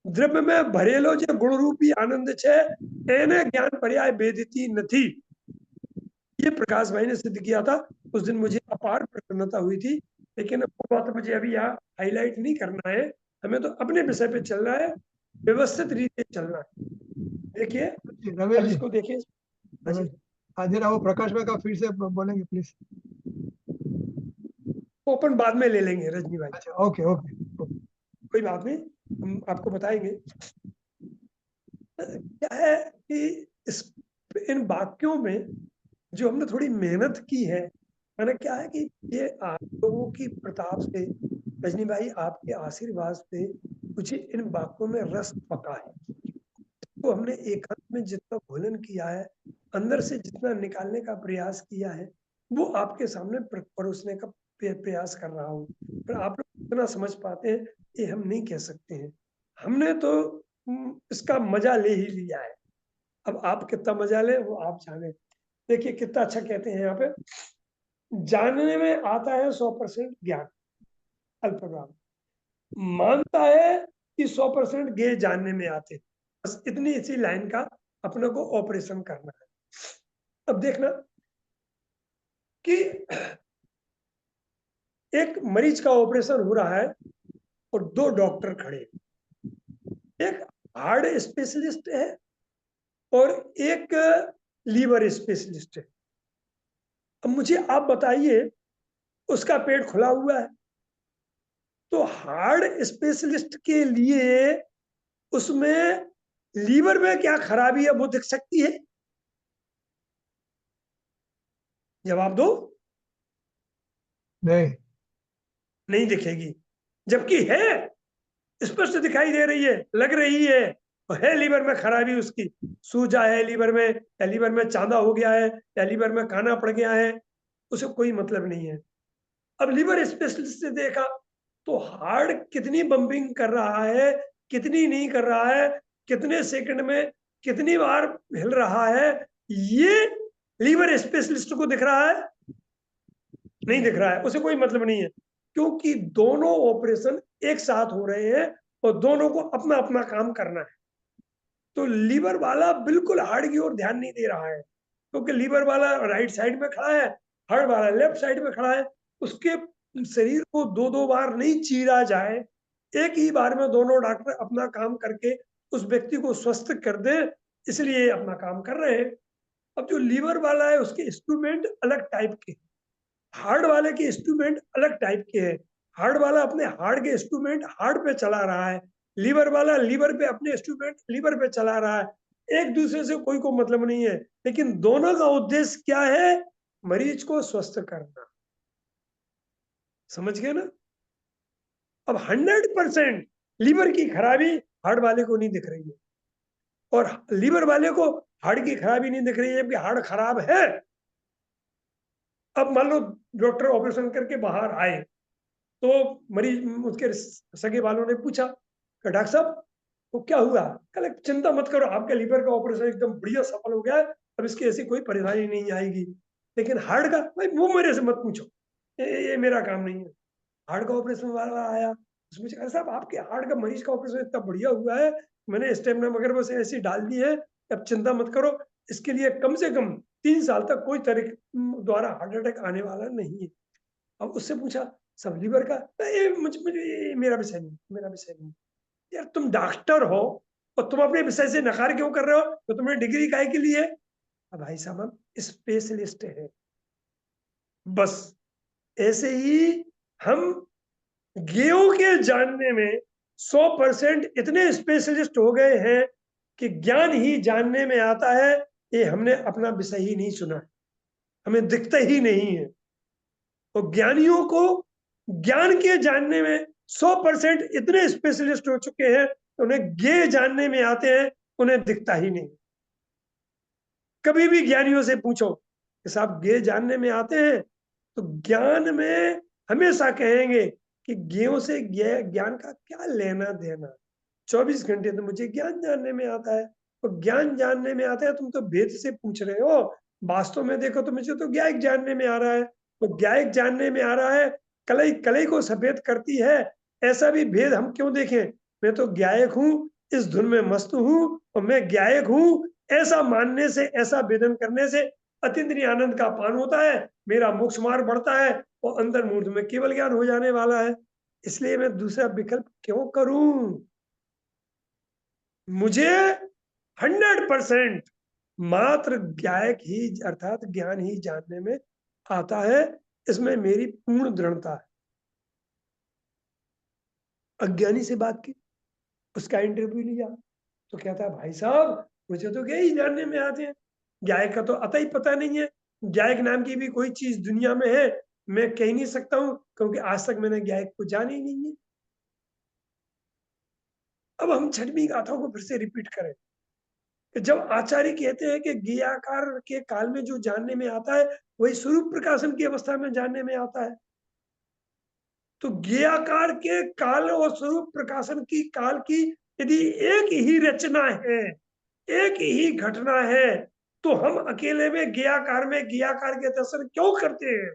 દ્રવ્ય में ભરેલો જે ગુણરૂપી આનંદ છે એને જ્ઞાન પર્યાય ભેદતી નથી। ये प्रकाश भाई ने सिद्ध किया था, उस दिन मुझे अपार प्रसन्नता हुई थी। लेकिन वो बात मुझे अभी यहाँ हाईलाइट नहीं करना है, हमें तो अपने विषय पे चलना है, व्यवस्थित रीति से चलना है। देखिए रमेश अब जी, इसको देखिए, रमेश, जरा वो प्रकाश भाई का फिर से बोलेंगे प्लीज। वो अपन बाद में ले लेंगे रजनी भाई, अच्छा, ओके ओके। कोई बात नहीं, हम आपको बताएंगे। क्या है कि इस इन वाक्यों में जो हमने थोड़ी मेहनत की है, मैंने क्या है कि ये आप लोगों की प्रताप से, रजनी भाई आपके आशीर्वाद से मुझे इन वाक्यों में रस पका है। तो हमने एकांत में जितना भोजन किया है, अंदर से जितना निकालने का प्रयास किया है, वो आपके सामने परोसने का प्रयास कर रहा हूँ। पर आप लोग कितना समझ पाते हैं ये हम नहीं कह सकते हैं। हमने तो इसका मजा ले ही लिया है, अब आप कितना मजा ले वो आप जाने। देखिए कितना अच्छा कहते हैं यहाँ पे, जानने में आता है 100% ज्ञान। अल्पविराम, मानता है कि 100% गे जानने में आते हैं। बस इतनी इसी लाइन का अपने को ऑपरेशन करना है। अब देखना कि एक मरीज का ऑपरेशन हो रहा है और 2 डॉक्टर खड़े, एक हार्ट स्पेशलिस्ट है और एक लीवर स्पेशलिस्ट है। अब मुझे आप बताइए, उसका पेट खुला हुआ है, तो हार्ट स्पेशलिस्ट के लिए उसमें लीवर में क्या खराबी है वो दिख सकती है? जवाब दो। नहीं, नहीं दिखेगी, जबकि है, स्पष्ट दिखाई दे रही है, लग रही है, और है लीवर में खराबी उसकी, सूजा है लीवर में, या लीवर में चांदा हो गया है, या लीवर में काना पड़ गया है, उसे कोई मतलब नहीं है। अब लीवर स्पेशलिस्ट ने देखा तो हार्ट कितनी बम्पिंग कर रहा है, कितनी नहीं कर रहा है, कितने सेकंड में कितनी बार हिल रहा है, ये लीवर स्पेशलिस्ट को दिख रहा है? नहीं दिख रहा है, उसे कोई मतलब नहीं है, क्योंकि दोनों ऑपरेशन एक साथ हो रहे हैं और दोनों को अपना अपना काम करना है। तो लीवर वाला बिल्कुल हार्ट की ओर ध्यान नहीं दे रहा है, क्योंकि लीवर वाला राइट साइड में खड़ा है, हार्ट वाला लेफ्ट साइड में खड़ा है। उसके शरीर को 2-2 बार नहीं चीरा जाए, एक ही बार में दोनों डॉक्टर अपना काम करके उस व्यक्ति को स्वस्थ कर दे, इसलिए अपना काम कर रहे हैं। अब जो लीवर वाला है उसके इंस्ट्रूमेंट अलग टाइप के, हार्ड वाले के इंस्ट्रूमेंट अलग टाइप के हैं। हार्ड वाला अपने हार्ड के इंस्ट्रूमेंट हार्ड पे चला रहा है, लीवर वाला लीवर पे अपने इंस्ट्रूमेंट लीवर पे चला रहा है। एक दूसरे से कोई को मतलब नहीं है, लेकिन दोनों का उद्देश्य क्या है? मरीज को स्वस्थ करना। समझ गए ना? अब 100% लीवर की खराबी हार्ट वाले को नहीं दिख रही है, और लीवर वाले को हार्ट की खराबी नहीं दिख रही है, जबकि हार्ट खराब है। अब मान लो डॉक्टर ऑपरेशन करके बाहर आए, तो मरीज, उसके सगे वालों ने पूछा कि डॉक्टर साहब तो क्या हुआ? कल चिंता मत करो, आपके लीवर का ऑपरेशन एकदम बढ़िया सफल हो गया है, अब इसकी ऐसी कोई परेशानी नहीं आएगी। लेकिन हार्ट का भाई वो मेरे से मत पूछो, ये मेरा काम नहीं है। हार्ट का ऑपरेशन वाला आया, उसमें कहा साहब आपके हार्ट का मरीज का ऑपरेशन इतना बढ़िया हुआ है, मैंने स्टेमिना वगैरह बस ऐसी डाल दी है, अब चिंता मत करो, इसके लिए कम से कम 3 साल तक कोई तरह द्वारा हार्ट अटैक आने वाला नहीं है। अब उससे पूछा सब लीवर का, ये मुझे ये मेरा विषय नहीं, मेरा विषय नहीं। यार तुम डॉक्टर हो और तुम अपने विषय से नकार क्यों कर रहे हो? तो तुमने डिग्री काहे के लिए? अब भाई साहब हम स्पेशलिस्ट है, बस ऐसे ही हम गेयों के जानने में 100% इतने स्पेशलिस्ट हो गए हैं कि ज्ञान ही जानने में आता है, ये हमने अपना विषय ही नहीं चुना है, हमें दिखता ही नहीं है। तो ज्ञानियों को ज्ञान के जानने में 100% इतने स्पेशलिस्ट हो चुके हैं, उन्हें ज्ञेय जानने में आते हैं, उन्हें दिखता ही नहीं। कभी भी ज्ञानियों से पूछो कि साहब ज्ञेय जानने में आते हैं, तो ज्ञान में हमेशा कहेंगे कि ज्ञेयों से ज्ञान का क्या लेना देना, 24 घंटे तो मुझे ज्ञान जानने में आता है। तो ज्ञान जानने में आता है, तुम तो भेद से पूछ रहे हो, वास्तव में देखो तो मुझे तो ज्ञायक जानने में आ रहा है। तो ज्ञायक जानने में आ रहा है, कलई कलई को सफेद करती है, ऐसा भी भेद हम क्यों देखें? मैं तो ज्ञायक हूँ, इस धुन में मस्त हूँ और मैं ज्ञायक हूँ, ऐसा मानने से, ऐसा वेदन करने से अतीन्द्रिय आनंद का पान होता है, मेरा मोक्ष मार्ग बढ़ता है और अंतर मूर्ध में केवल ज्ञान हो जाने वाला है। इसलिए मैं दूसरा विकल्प क्यों करूं? मुझे 100% मात्र ज्ञायक ही अर्थात ज्ञान ही जानने में आता है, इसमें मेरी पूर्ण दृढ़ता है। अज्ञानी से बात की, उसका इंटरव्यू लिया, तो कहता है भाई साहब मुझे तो क्या ही जानने में आते हैं, ज्ञायक का तो अता ही पता नहीं है, ज्ञायक नाम की भी कोई चीज दुनिया में है मैं कह नहीं सकता हूं, क्योंकि आज तक मैंने ज्ञायक को जाना ही नहीं है। अब हम छठवीं गाथा को फिर से रिपीट करें। जब आचार्य कहते हैं कि ज्ञेयाकार के काल में जो जानने में आता है वही स्वरूप प्रकाशन की अवस्था में जानने में आता है, तो ज्ञेयाकार के काल और स्वरूप प्रकाशन की काल की यदि एक ही रचना है, एक ही घटना है, तो हम अकेले में ज्ञेयाकार के दर्शन क्यों करते हैं?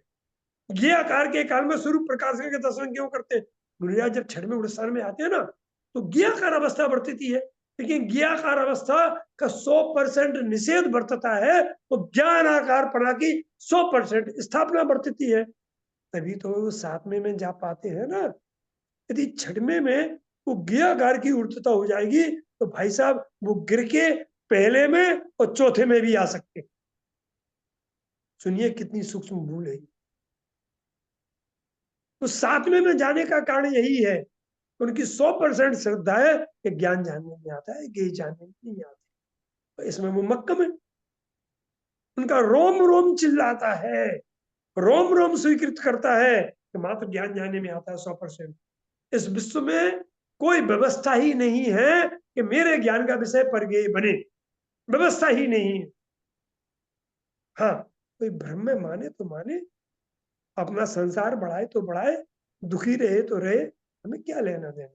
ये आकार के काल में स्वरूप प्रकाश के दर्शन क्यों करते हैं? गुरुराज जब छठवें उड़स्थान में आते हैं ना, तो ज्ञाकार अवस्था बरतती है, लेकिन ज्ञाकार अवस्था का 100% निषेध बरतता है, तो ज्ञान आकार पड़ा की 100% स्थापना बरतती है। तभी तो वो 7वें में जा पाते हैं ना। यदि 6वें में वो ज्ञाकार की ऊर्ध्वता हो जाएगी, तो भाई साहब वो गिर के पहले में और चौथे में भी आ सकते। सुनिए कितनी सूक्ष्म भूल है। तो 7वें में जाने का कारण यही है, उनकी 100% श्रद्धा है कि ज्ञान जानने में आता है, ज्ञेय जानने में नहीं आता। तो इसमें वो मक्कम है, उनका रोम रोम चिल्लाता है, रोम रोम स्वीकृत करता है कि मात्र ज्ञान जानने में आता है 100%। इस विश्व में कोई व्यवस्था ही नहीं है कि मेरे ज्ञान का विषय परज्ञेय बने, व्यवस्था ही नहीं है। हाँ, कोई भ्रम में माने तो माने, अपना संसार बढ़ाए तो बढ़ाए, दुखी रहे तो रहे, हमें क्या लेना देना।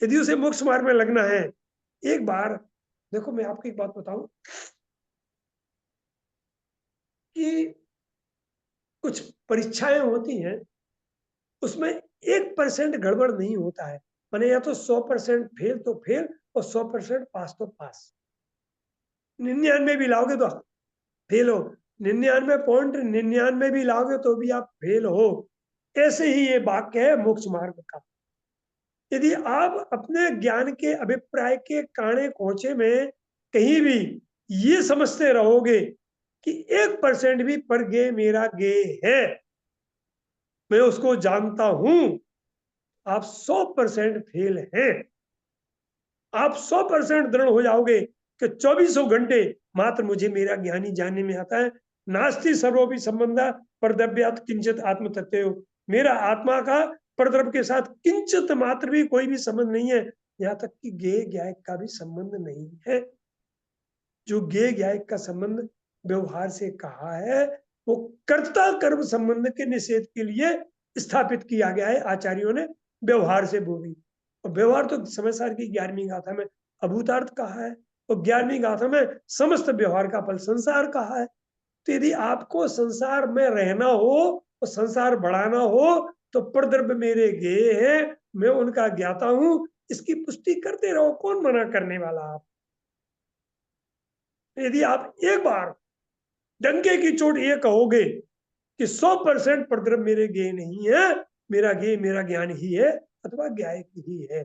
यदि उसे मोक्ष मार्ग में लगना है, एक बार देखो मैं आपको एक बात बताऊं कि कुछ परीक्षाएं होती हैं, उसमें 1% गड़बड़ नहीं होता है, माने या तो 100% फेल तो फेल और 100% पास तो पास। 99 भी लाओगे तो फेल हो, 99.99 भी लाओगे तो भी आप फेल हो। ऐसे ही ये वाक्य है मोक्ष मार्ग का। यदि आप अपने ज्ञान के अभिप्राय के काणे कोचे में कहीं भी ये समझते रहोगे कि 1% भी पर गे मेरा गे है, मैं उसको जानता हूं, आप 100% फेल हैं। आप 100% दृढ़ हो जाओगे कि 24 घंटे मात्र मुझे मेरा ज्ञानी जानने में आता है। नास्ति सर्वोपि संबंधा परद्रव्यात् किंचित आत्म तत्व, मेरा आत्मा का परद्रव्य के साथ किंचित मात्र भी कोई भी संबंध नहीं है, यहाँ तक कि ज्ञेय ज्ञायक का भी संबंध नहीं है। जो ज्ञेय ज्ञायक का संबंध व्यवहार से कहा है, वो कर्ता कर्म संबंध के निषेध के लिए स्थापित किया गया है आचार्यों ने, व्यवहार से बोली। और व्यवहार तो समय सार की 11वीं गाथा में अभूतार्थ कहा है, और 11वीं गाथा में समस्त व्यवहार का फल संसार कहा है। तो यदि आपको संसार में रहना हो और संसार बढ़ाना हो, तो परद्रव्य मेरे ज्ञेय है, मैं उनका ज्ञाता हूं, इसकी पुष्टि करते रहो, कौन मना करने वाला आप। यदि आप एक बार डंके की चोट ये कहोगे कि 100% परद्रव्य मेरे ज्ञेय नहीं है, मेरा ज्ञेय मेरा ज्ञान ही है अथवा ज्ञायक ही है।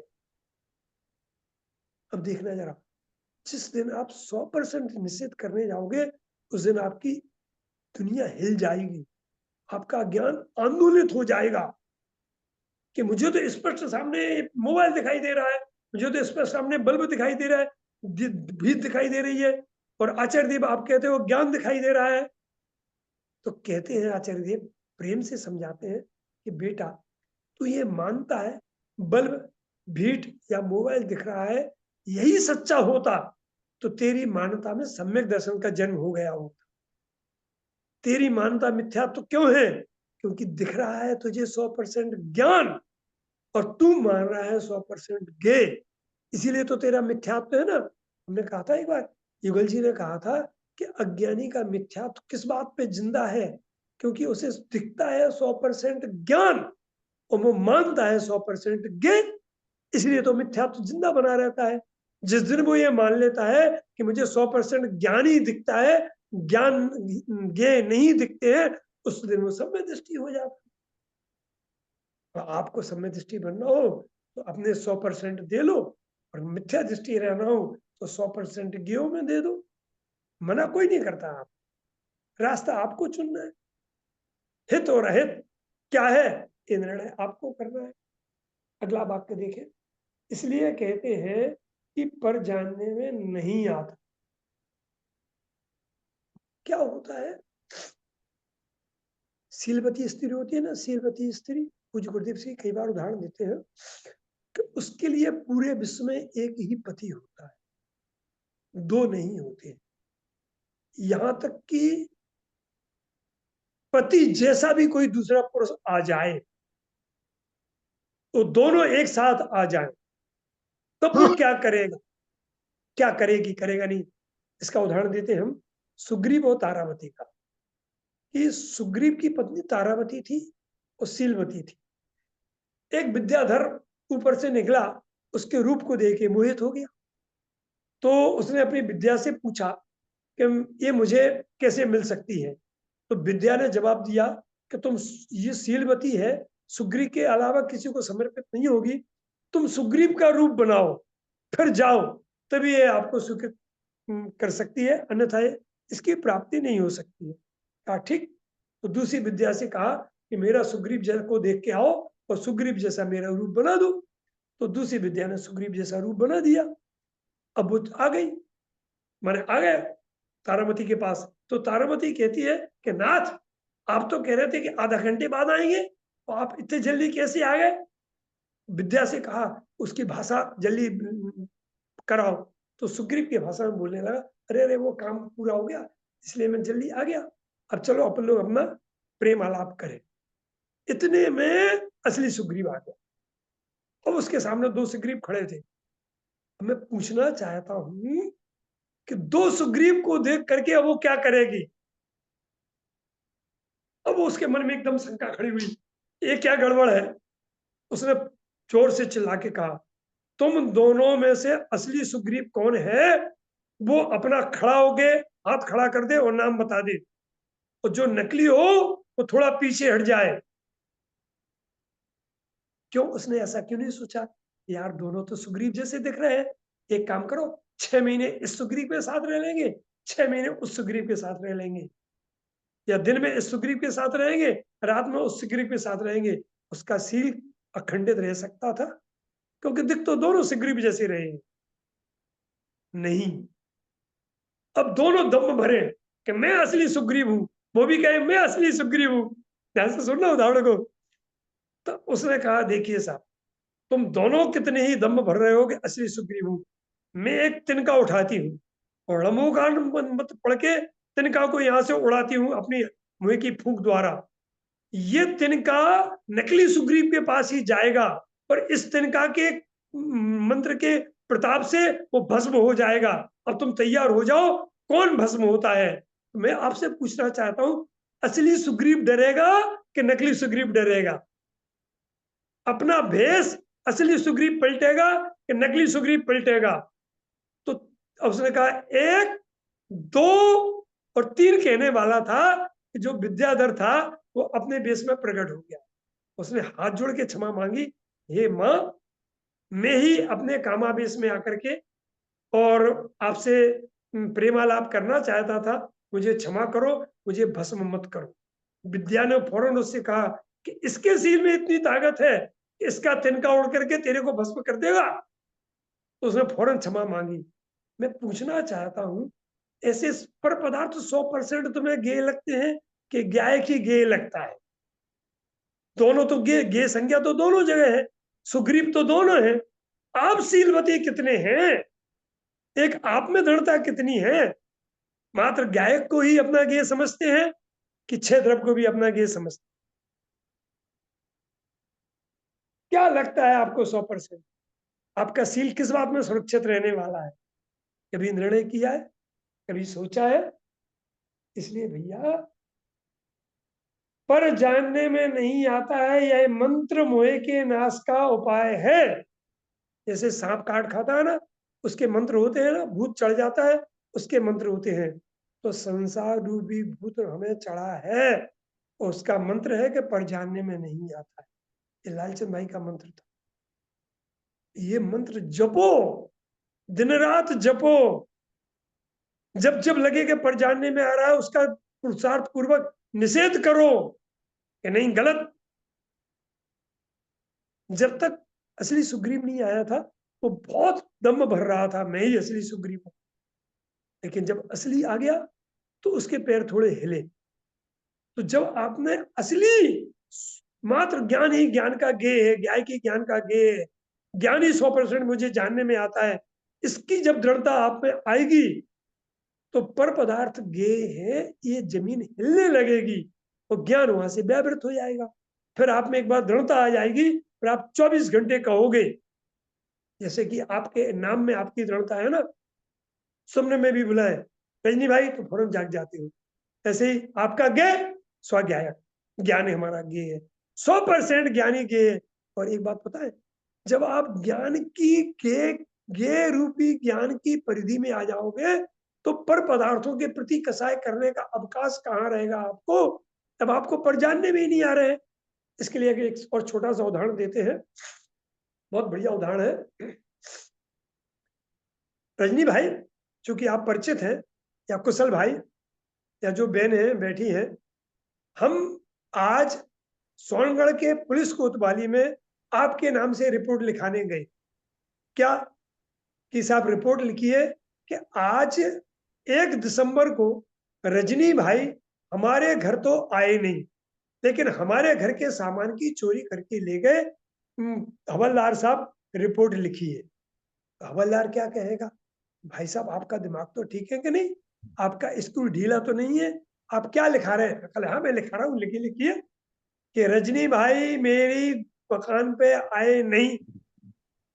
अब देखना जरा, जिस दिन आप 100% निश्चित करने जाओगे, उस दिन आपकी दुनिया हिल जाएगी, आपका ज्ञान आंदोलित हो जाएगा कि मुझे तो स्पष्ट सामने मोबाइल दिखाई दे रहा है, मुझे तो स्पष्ट सामने बल्ब दिखाई दे रहा है, भीत दिखाई दे रही है, और आचार्य देव आप कहते हो ज्ञान दिखाई दे रहा है। तो कहते हैं आचार्य देव, प्रेम से समझाते हैं कि बेटा तू ये मानता है बल्ब, भीट या मोबाइल दिख रहा है, यही सच्चा होता तो तेरी मान्यता में सम्यक दर्शन का जन्म हो गया होता। तेरी मान्यता मिथ्या तो क्यों है? क्योंकि दिख रहा है तुझे 100% ज्ञान और तू मान रहा है 100% ज्ञेय, इसीलिए तो तेरा मिथ्यात्व है ना। हमने कहा था एक बार, युगल जी ने कहा था कि अज्ञानी का मिथ्यात्व किस बात पे जिंदा है? क्योंकि उसे दिखता है 100% ज्ञान और वो मानता है 100% ज्ञेय, इसलिए तो मिथ्यात्व जिंदा बना रहता है। जिस दिन वो ये मान लेता है कि मुझे 100% ज्ञान ही दिखता है, ज्ञान ज्ञेय नहीं दिखते हैं, उस दिन वो सम्यक दृष्टि हो जाता है। तो आपको सम्यक दृष्टि बनना हो तो अपने 100% दे लो, और मिथ्या दृष्टि रहना हो तो 100% ज्ञेयों में दे दो। मना कोई नहीं करता, आप रास्ता आपको चुनना है। हित और अहित क्या है, ये निर्णय आपको करना है। अगला वाक्य देखें, इसलिए कहते हैं कि पर जानने में नहीं आता। क्या होता है, शीलवती स्त्री होती है ना, शीलवती स्त्री, पूज्य गुरुदेव सिंह कई बार उदाहरण देते हैं कि उसके लिए पूरे विश्व में एक ही पति होता है, दो नहीं होते। यहां तक कि पति जैसा भी कोई दूसरा पुरुष आ जाए, तो दोनों एक साथ आ जाए, तब वो क्या करेगा, क्या करेगी, करेगा नहीं। इसका उदाहरण देते हैं हम सुग्रीव और तारावती का। कि सुग्रीव की पत्नी तारावती थी और शीलवती थी। एक विद्याधर ऊपर से निकला, उसके रूप को देख के मोहित हो गया। तो उसने अपनी विद्या से पूछा कि ये मुझे कैसे मिल सकती है। तो विद्या ने जवाब दिया कि तुम, ये शीलवती है, सुग्रीव के अलावा किसी को समर्पित नहीं होगी, तुम सुग्रीव का रूप बनाओ, फिर जाओ, तभी ये आपको स्वीकृत कर सकती है, अन्यथा इसकी प्राप्ति नहीं हो सकती है। कहा ठीक। तो दूसरी विद्या से कहा कि मेरा सुग्रीव जैसा को देख के आओ और सुग्रीव जैसा मेरा रूप बना दो। तो दूसरी विद्या ने सुग्रीव जैसा रूप बना दिया। अब वो आ गई, माने आ गए तारामती के पास। तो तारामती कहती है कि नाथ, आप तो कह रहे थे कि आधा घंटे बाद आएंगे, तो आप इतने जल्दी कैसे आ गए। विद्या से कहा उसकी भाषा जल्दी कराओ। तो सुग्रीव की भाषा में बोलने लगा, अरे अरे वो काम पूरा हो गया इसलिए मैं जल्दी आ गया, अब चलो अपन लोग अपना प्रेम आलाप करें। इतने में असली सुग्रीव आ गया और उसके सामने दो सुग्रीव खड़े थे। मैं पूछना चाहता हूं कि दो सुग्रीव को देख करके अब वो क्या करेगी। अब उसके मन में एकदम शंका खड़ी हुई, ये क्या गड़बड़ है। उसने जोर से चिल्ला के कहा, तुम दोनों में से असली सुग्रीव कौन है, वो अपना खड़ा हो गए, हाथ खड़ा कर दे और नाम बता दे, और जो नकली हो वो थोड़ा पीछे हट जाए। क्यों उसने ऐसा क्यों नहीं सोचा, यार दोनों तो सुग्रीव जैसे दिख रहे हैं, एक काम करो 6 महीने इस सुग्रीव के साथ रह लेंगे, 6 महीने उस सुग्रीव के साथ रह लेंगे, या दिन में इस सुग्रीव के साथ रहेंगे, रात में उस सुग्रीव के साथ रहेंगे। उसका सील अखंडित रह सकता था, क्योंकि दिख तो दोनों सुग्रीव जैसे रहेंगे। नहीं, अब दोनों दम भरे कि मैं असली सुग्रीव हूं, वो भी कहे मैं असली सुग्रीव हूं। ध्यान से सुनना उदाहरण को। तो उसने कहा, देखिए साहब, तुम दोनों कितने ही दम भर रहे हो कि असली सुग्रीव हूं, मैं एक तिनका उठाती हूँ और रणमुकांड मत पढ़ के तिनका को यहां से उड़ाती हूँ अपनी मुंह की फूंक द्वारा। ये तिनका नकली सुग्रीव के पास ही जाएगा और इस तिनका के मंत्र के प्रताप से वो भस्म हो जाएगा। अब तुम तैयार हो जाओ, कौन भस्म होता है। मैं आपसे पूछना चाहता हूं, असली सुग्रीव डरेगा कि नकली सुग्रीव डरेगा। अपना भेष असली सुग्रीव पलटेगा कि नकली सुग्रीव पलटेगा। तो उसने कहा 1 2 और 3 कहने वाला था कि जो विद्याधर था वो अपने बेस में प्रकट हो गया। उसने हाथ जोड़ के क्षमा मांगी, हे मां, मैं ही अपने कामावेश में आकर के और आपसे प्रेमालाप करना चाहता था, मुझे क्षमा करो, मुझे भस्म मत करो। विद्या ने फौरन उससे कहा कि इसके सिर में इतनी ताकत है, इसका तिनका उड़ करके तेरे को भस्म कर देगा। तो उसने फौरन क्षमा मांगी। मैं पूछना चाहता हूं, ऐसे पर पदार्थ 100% तुम्हें गेय लगते हैं कि गाय की गेय लगता है। दोनों तो गे संज्ञा तो दोनों जगह है, सुग्रीव तो दोनों है। आप शीलवती कितने हैं, एक आप में दृढ़ता कितनी है। मात्र गायक को ही अपना गेय समझते हैं कि क्षेत्रप को भी अपना गेय समझते हैं। क्या लगता है आपको 100%? आपका सील किस बात में सुरक्षित रहने वाला है? कभी निर्णय किया है, कभी सोचा है? इसलिए भैया, पर जानने में नहीं आता है, यह मंत्र मोहे के नाश का उपाय है। जैसे सांप काट खाता है ना, उसके मंत्र होते हैं ना, भूत चढ़ जाता है, उसके मंत्र होते हैं। तो संसार रूपी भूत हमें चढ़ा है, उसका मंत्र है कि पर जानने में नहीं आता है। ये लालचंद भाई का मंत्र था। ये मंत्र जपो, दिन रात जपो, जब जब लगे कि पर जानने में आ रहा है उसका पुरुषार्थ पूर्वक निषेध करो कि नहीं, गलत। जब तक असली सुग्रीव नहीं आया था वो बहुत दम भर रहा था, मैं ही असली सुग्रीव हूं। लेकिन जब असली आ गया तो उसके पैर थोड़े हिले। तो जब आपने असली, मात्र ज्ञान ही ज्ञान का गेय है, ज्ञान की ज्ञान का गेय है, ज्ञान ही 100% मुझे जानने में आता है, इसकी जब दृढ़ता आप में आएगी तो पर पदार्थ गेय है, ये जमीन हिलने लगेगी और ज्ञान वहां से व्यावृत हो जाएगा। फिर आप में एक बार दृढ़ता आ जाएगी, फिर आप 24 घंटे कहोगे। जैसे कि आपके नाम में आपकी दृढ़ता है ना, सुनने में भी बुलाए रजनी भाई तो फौरन जाग जाते हो। ऐसे ही आपका गे स्वाज्ञायक, ज्ञान हमारा गे है, 100% ज्ञानी गे है। और एक बात पता है, जब आप ज्ञान की गे रूपी ज्ञान की परिधि में आ जाओगे तो पर पदार्थों के प्रति कसाय करने का अवकाश कहाँ रहेगा आपको, अब आपको पर जानने में ही नहीं आ रहे हैं। इसके लिए एक और छोटा सा उदाहरण देते हैं, बहुत बढ़िया उदाहरण है। रजनी भाई, चूंकि आप परिचित हैं, या कुशल भाई, या जो बहन है बैठी है, हम आज सोनगढ़ के पुलिस कोतवाली में आपके नाम से रिपोर्ट लिखाने गए। क्या कि साहब रिपोर्ट लिखिए कि आज 1 दिसंबर को रजनी भाई हमारे घर तो आए नहीं, लेकिन हमारे घर के सामान की चोरी करके ले गए। हवलदार साहब रिपोर्ट लिखिए। हवलदार क्या कहेगा, भाई साहब आपका दिमाग तो ठीक है कि नहीं, आपका स्कूल ढीला तो नहीं है, आप क्या लिखा रहे हैं? कल हाँ मैं लिखा रहा हूँ, लिखिए कि रजनी भाई मेरी मकान पे आए नहीं,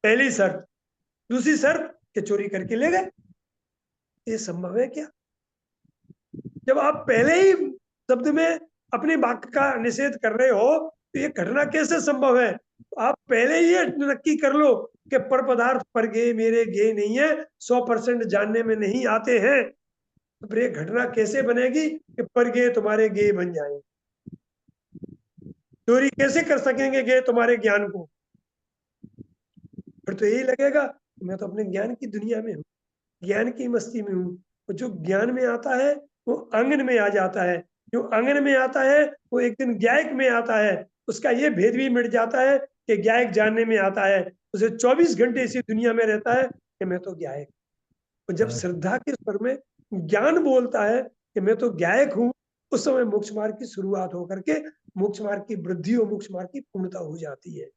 पहली शर्त। दूसरी शर्त कि चोरी करके ले गए। ये संभव है क्या? जब आप पहले ही शब्द में अपने वाक्य का निषेध कर रहे हो तो ये घटना कैसे संभव है? आप पहले ही ये नक्की कर लो कि पर पदार्थ पर गे मेरे गे नहीं है, 100% जानने में नहीं आते हैं, तो फिर ये घटना कैसे बनेगी कि पर गे तुम्हारे गे बन जाएंगे? चोरी कैसे कर सकेंगे गे तुम्हारे ज्ञान को? फिर तो यही लगेगा मैं तो अपने ज्ञान की दुनिया में हूँ, ज्ञान की मस्ती में हूँ। और जो ज्ञान में आता है वो आंगन में आ जाता है, जो आंगन में आता है वो एक दिन ज्ञायक में आता है। उसका ये भेद भी मिट जाता है कि ज्ञायक जानने में आता है, उसे 24 घंटे इसी दुनिया में रहता है कि मैं तो ज्ञायक। और जब श्रद्धा के स्वर में ज्ञान बोलता है कि मैं तो ज्ञायक हूँ, उस समय मोक्ष मार्ग की शुरुआत होकर के मोक्ष मार्ग की वृद्धि और मोक्ष मार्ग की पूर्णता हो जाती है।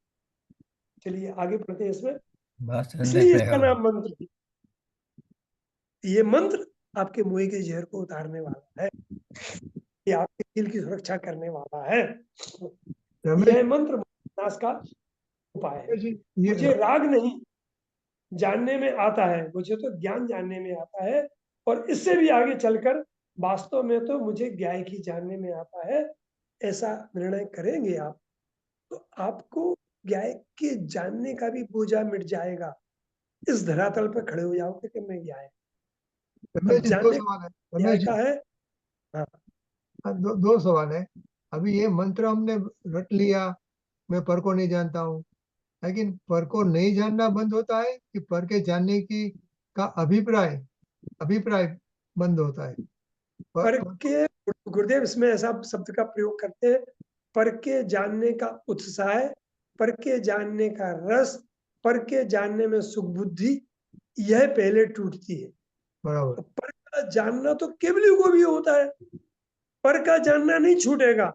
चलिए आगे बढ़ते हैं इसमें। बहुत सुंदर इसलिए इसका प्रयोग। नाम मंत्र है। ये मंत्र आपके मोह के जहर को उतारने वाला है, ये आपके दिल की सुरक्षा करने वाला है। रमेश यह मंत्र नाश का उपाय है। जी, ये मुझे राग नहीं जानने में आता है, मुझे तो ज्ञान जानने में आता है। और इससे भी आगे चलकर वास्तव में तो मुझे ज्ञायक ही जानने में आता है। ऐसा निर्णय करेंगे आप तो आपको ज्ञायक के जानने का भी बोझा मिट जाएगा। इस धरातल पर खड़े हो जाओगे कि मैं ज्ञायक। रमेश अब जी, 2 जानने सवाल है। न्याय रमेश जी, का है। हाँ, हाँ, 2 सवाल है। अभी ये मंत्र हमने रट लिया, मैं पर को नहीं जानता हूँ, लेकिन पर को नहीं जानना बंद होता है कि पर के जानने की का अभिप्राय अभिप्राय बंद होता है? पर के गुरुदेव इसमें ऐसा शब्द का प्रयोग करते हैं, पर के जानने का उत्साह, पर के जानने का रस, पर के जानने में सुख बुद्धि, यह पहले टूटती है। बराबर। तो पर का जानना तो केवली को भी होता है, पर का जानना नहीं छूटेगा।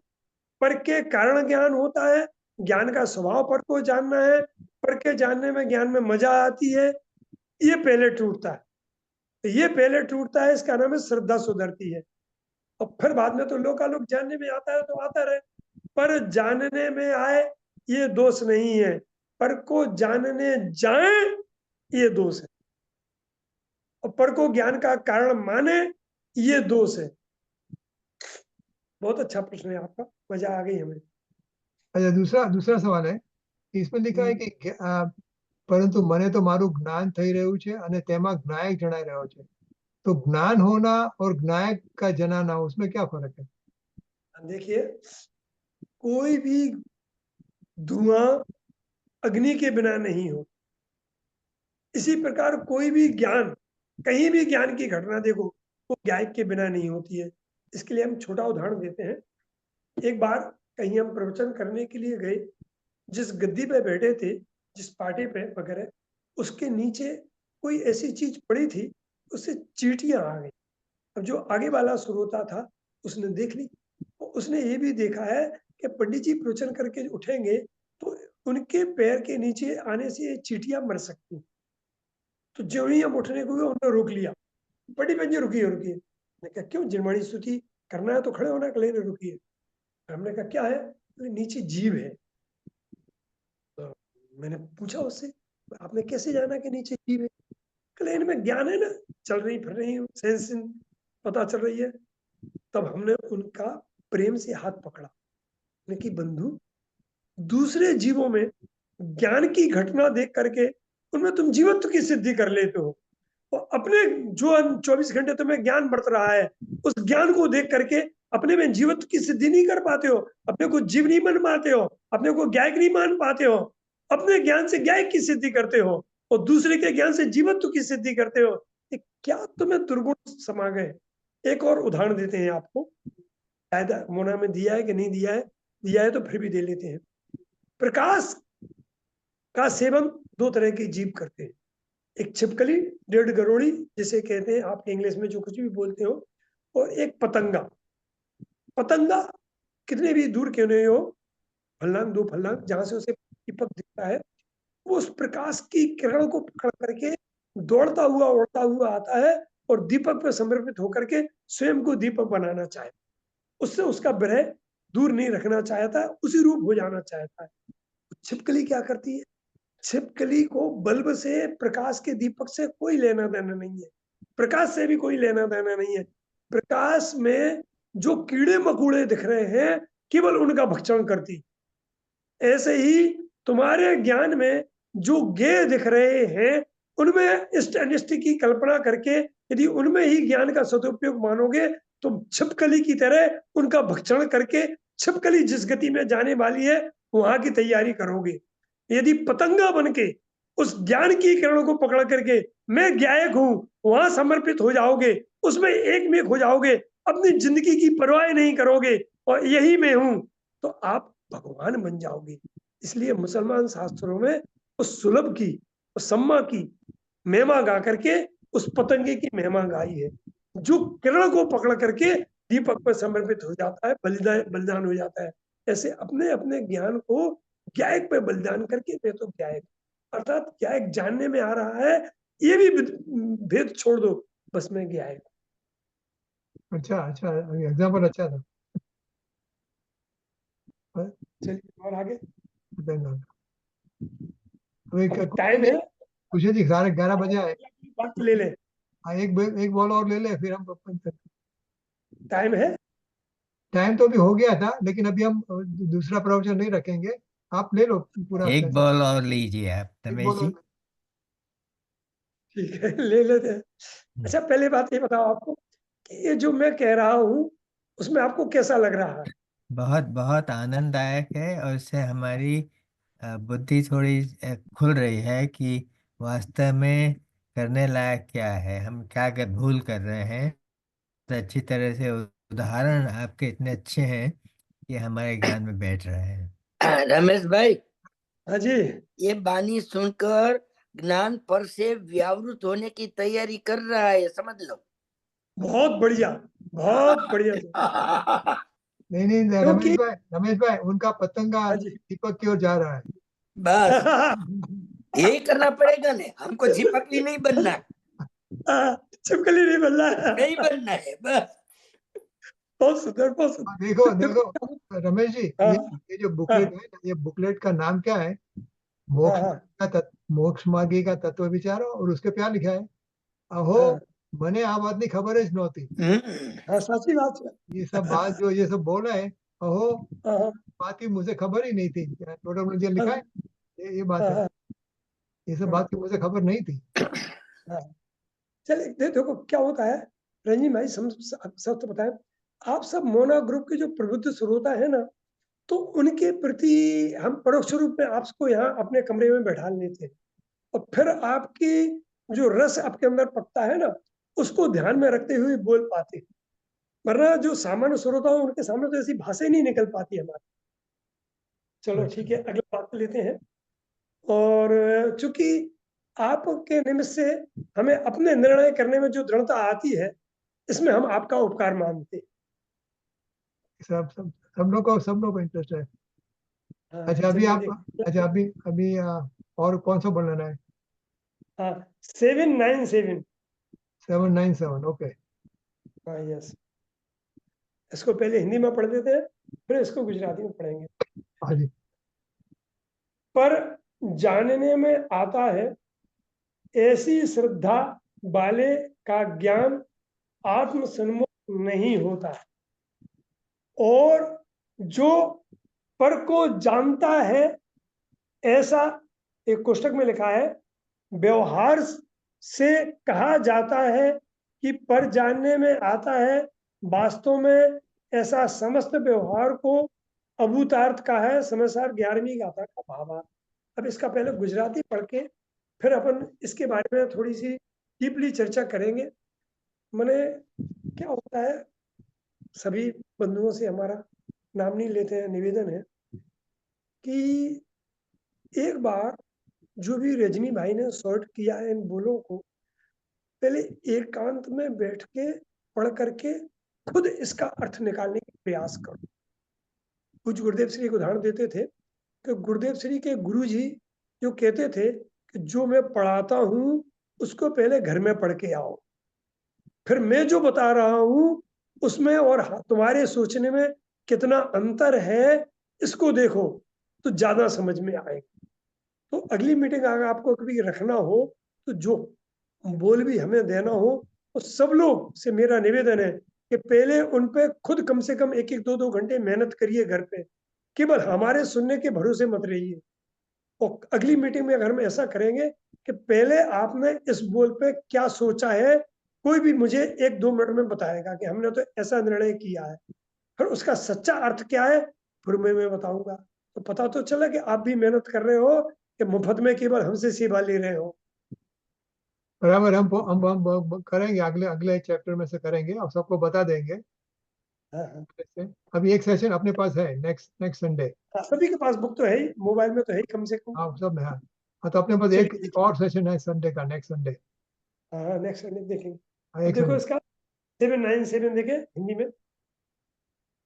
पर के कारण ज्ञान होता है, ज्ञान का स्वभाव पर को जानना है, पर के जानने में ज्ञान में मजा आती है, ये पहले टूटता है। तो ये पहले टूटता है, इसका नाम है श्रद्धा सुधरती है। और फिर बाद में तो लोकालोक जानने में आता है तो आता रहे, पर जानने में आए ये दोष नहीं है, पर को जानने जाए ये दोष है, और पर को ज्ञान का कारण माने ये दोष है। बहुत अच्छा प्रश्न है आपका, मजा आ गई हमें। अच्छा, दूसरा दूसरा सवाल है कि इसमें लिखा है कि પરંતુ મને તો મારું જ્ઞાન થઈ રહ્યું છે અને તેમાં જ્ઞાયક જણાઈ રહ્યો છે, तो ज्ञान होना और ज्ञायक का जनाना, उसमें क्या फर्क है? देखिए, कोई भी धुआं अग्नि के बिना नहीं हो, इसी प्रकार कोई भी ज्ञान, कहीं भी ज्ञान की घटना देखो वो ज्ञायक के बिना नहीं होती है। इसके लिए हम छोटा उदाहरण देते हैं। एक बार कहीं हम प्रवचन करने के लिए गए, जिस गद्दी पे बैठे थे, जिस पाटे पे वगैरह, उसके नीचे कोई ऐसी चीज पड़ी थी, उससे चींटियां आ गई। अब जो आगे वाला श्रोता था उसने देख ली, उसने ये भी देखा है कि पंडित जी प्रवचन करके उठेंगे तो उनके पैर के नीचे आने से ये चींटियां मर सकती हैं। तो जो ही हम उठने को हुए उन्होंने रोक लिया, बड़ी बंजी रुकिए रुकिए। मैंने कहा क्यों, जिनवाणी स्तुति करना है तो खड़े होना, कले ने रुकिए। हमने कहा क्या है? नीचे जीव है। तो मैंने पूछा उससे, आपने कैसे जाना कि नीचे जीव है? कले इनमें ज्ञान है ना, चल रही फिर रही सेंस पता चल रही है। तब हमने उनका प्रेम से हाथ पकड़ा कि बंधु, दूसरे जीवों में ज्ञान की घटना देख करके उनमें तुम जीवत्व की सिद्धि कर लेते हो, और अपने जो 24 घंटे तुम्हें ज्ञान बढ़ रहा है, उस ज्ञान को देख करके अपने में जीवत्व की सिद्धि नहीं कर पाते हो, अपने को जीव नहीं बन पाते हो, अपने को ज्ञायक नहीं मान पाते हो, अपने ज्ञान से ज्ञायक की सिद्धि करते हो और दूसरे के ज्ञान से जीवत्व की सिद्धि करते हो। क्या तुम्हें दुर्गुण समा गए? एक और उदाहरण देते हैं आपको, शायद मोना में दिया है कि नहीं दिया है, दिया है तो फिर भी दे लेते हैं। प्रकाश का सेवन दो तरह के जीव करते हैं, एक छिपकली, डेढ़ गरोड़ी जिसे कहते हैं आप इंग्लिश में जो कुछ भी बोलते हो, और एक पतंगा। पतंगा कितने भी दूर क्यों नहीं हो, फलनांग दो फलनांग जहां से उसे दीपक दिखता है, वो उस प्रकाश की किरण को पकड़ करके दौड़ता हुआ उड़ता हुआ आता है और दीपक पर समर्पित होकर के स्वयं को दीपक बनाना चाहे, उससे उसका विरह दूर नहीं रखना चाहता, उसी रूप हो जाना चाहता है। छिपकली क्या करती है? छिपकली को बल्ब से, प्रकाश के दीपक से कोई लेना देना नहीं है, प्रकाश से भी कोई लेना देना नहीं है। प्रकाश में जो कीड़े मकोड़े दिख रहे हैं केवल उनका भक्षण करती। ऐसे ही तुम्हारे ज्ञान में जो ज्ञेय दिख रहे हैं उनमें इष्ट अनिष्ट की कल्पना करके यदि उनमें ही ज्ञान का सदुपयोग मानोगे तो छिपकली की तरह उनका भक्षण करके छिपकली जिस गति में जाने वाली है वहां की तैयारी करोगे। यदि पतंगा बन के उस ज्ञान की किरण को पकड़ करके मैं ज्ञायक हूं वहां समर्पित हो जाओगे, उसमें एकमेक हो जाओगे, अपनी जिंदगी की परवाह नहीं करोगे और यही मैं हूं, तो आप भगवान बन जाओगे। इसलिए मुसलमान शास्त्रों में उस सुलभ की, उस सम्मा की महिमा गा करके उस पतंगे की महिमा गाई है, जो किरण को पकड़ करके दीपक पर समर्पित हो जाता है, बलिदान हो जाता है। ऐसे अपने अपने ज्ञान को ज्ञायक पे बलिदान करके मैं तो ज्ञायक, अर्थात ज्ञायक जानने में आ रहा है, ये भी भेद छोड़ दो, बस मैं ज्ञायक। अच्छा अच्छा, एग्जाम्पल अच्छा था। चलिए और आगे। धन्यवाद। अभी टाइम है, कुछ जी 11 बजे आए। बात ले ले, हाँ, एक बॉल और ले ले फिर हम टाइम है। टाइम तो अभी हो गया था, लेकिन अभी हम दूसरा प्रवचन नहीं रखेंगे। आप ले लो पूरा एक बॉल और लीजिए आप एक रमेश बॉल जी। और। ठीक है, ले लेते हैं। अच्छा, पहले बात ये बताओ आपको कि ये जो मैं कह रहा हूँ उसमें आपको कैसा लग रहा है? बहुत बहुत आनंददायक है और इससे हमारी बुद्धि थोड़ी खुल रही है कि वास्तव में करने लायक क्या है, हम क्या भूल कर रहे हैं। तो अच्छी तरह से उदाहरण आपके इतने अच्छे हैं कि हमारे ज्ञान में बैठ रहे हैं। रमेश भाई, हाँ जी, ये बानी सुनकर ज्ञान पर से व्यावृत होने की तैयारी कर रहा है, समझ लो। बहुत बढ़िया, बहुत बढ़िया सर। नहीं नहीं, क्योंकि रमेश भाई उनका पतंगा हाँ जी दीपक की ओर जा रहा है। बस यही करना पड़ेगा ना, हमको चिपकली नहीं बनना, छिपकली नहीं बन रहा है। नहीं बनना है बस। बहुत सुंदर, बहुत सुंदर। देखो देखो रमेश जी, हाँ ये जो हाँ बुकलेट है ना, ये बुकलेट का नाम क्या है? हाँ हाँ मोक्ष मार्गी का तत्व विचार, और उसके क्या लिखा है? अहो हाँ मने आ बात नहीं खबर ज नहोती। हाँ, सच्ची बात है। ये सब बात जो ये सब बोल रहे हैं, अहो हाँ हाँ बात की मुझे खबर ही नहीं थी। टोटल मुझे लिखा है, ये बात हाँ है। हाँ ये सब हाँ बात की मुझे खबर नहीं थी। हाँ। चलिए देखो क्या होता है, रंजीत भाई, सब तो बताएं। आप सब मोना ग्रुप के जो प्रबुद्ध श्रोता है ना, तो उनके प्रति हम परोक्ष रूप में आपको यहाँ अपने कमरे में बैठा लेते हैं और फिर आपकी जो रस आपके अंदर पकता है ना, उसको ध्यान में रखते हुए बोल पाते हैं। वरना जो सामान्य श्रोता हो उनके सामने तो ऐसी भाषा ही नहीं निकल पाती हमारी। चलो अच्छा ठीक है, अगला बात लेते हैं। और चूंकि आपके निमित्त से हमें अपने निर्णय करने में जो दृढ़ता आती है, इसमें हम आपका उपकार मानते हैं। सब लोग को इंटरेस्ट है। हाँ अच्छा अभी चलिए आप, देखिए। अच्छा अभी अभी और कौन सा बोलना है? हाँ, 797। 797, ओके। हाँ यस, इसको पहले हिंदी में पढ़ देते हैं फिर इसको गुजराती में पढ़ेंगे। हाँ जी। पर जानने में आता है, ऐसी श्रद्धा वाले का ज्ञान आत्म सन्मुख नहीं होता। और जो पर को जानता है, ऐसा एक कोष्टक में लिखा है, व्यवहार से कहा जाता है कि पर जानने में आता है, वास्तव में ऐसा समस्त व्यवहार को अभूतार्थ का है, समयसार 11वीं गाथा का भावार्थ। अब इसका पहले गुजराती पढ़ के फिर अपन इसके बारे में थोड़ी सी डीपली चर्चा करेंगे। मैंने क्या होता है, सभी बंधुओं से हमारा नाम नहीं लेते हैं, निवेदन है कि एक बार जो भी रजनी भाई ने शॉर्ट किया है इन बोलों को, पहले एकांत में बैठ के पढ़ करके खुद इसका अर्थ निकालने का प्रयास करो। कुछ गुरुदेव श्री एक उदाहरण देते थे कि गुरुदेव श्री के गुरु जी जो कहते थे कि जो मैं पढ़ाता हूं उसको पहले घर में पढ़ के आओ, फिर मैं जो बता रहा हूं उसमें और तुम्हारे सोचने में कितना अंतर है इसको देखो तो ज्यादा समझ में आएगा। तो अगली मीटिंग अगर आपको कभी रखना हो तो जो बोल भी हमें देना हो तो सब लोग से मेरा निवेदन है कि पहले उन पे खुद कम से कम 1-1, 2-2 घंटे मेहनत करिए घर पे, केवल हमारे सुनने के भरोसे मत रहिए। और अगली मीटिंग में अगर हम ऐसा करेंगे कि पहले आपने इस बोल पे क्या सोचा है, कोई भी मुझे 1-2 मिनट में बताएगा कि हमने तो ऐसा निर्णय किया है, फिर उसका सच्चा अर्थ क्या है फिर मैं बताऊंगा। तो पता तो चला कि आप भी मेहनत कर रहे हो कि मुफ्त में केवल हमसे सेवा ले रहे हो। बराबर, हम करेंगे, अगले अगले चैप्टर में से करेंगे और सबको बता देंगे। हाँ, हाँ। अभी एक सेशन अपने पास है नेक्स्ट नेक्स्ट संडे। हाँ, सभी के पास बुक तो है ही, मोबाइल में तो है ही कम से कम। हाँ सब में, हाँ। हाँ, तो अपने पास एक चलिए, एक और सेशन है संडे का, नेक्स्ट संडे। हाँ नेक्स्ट देखेंगे। हाँ, अब एक देखो संडे। इसका 797 देखे हिंदी में,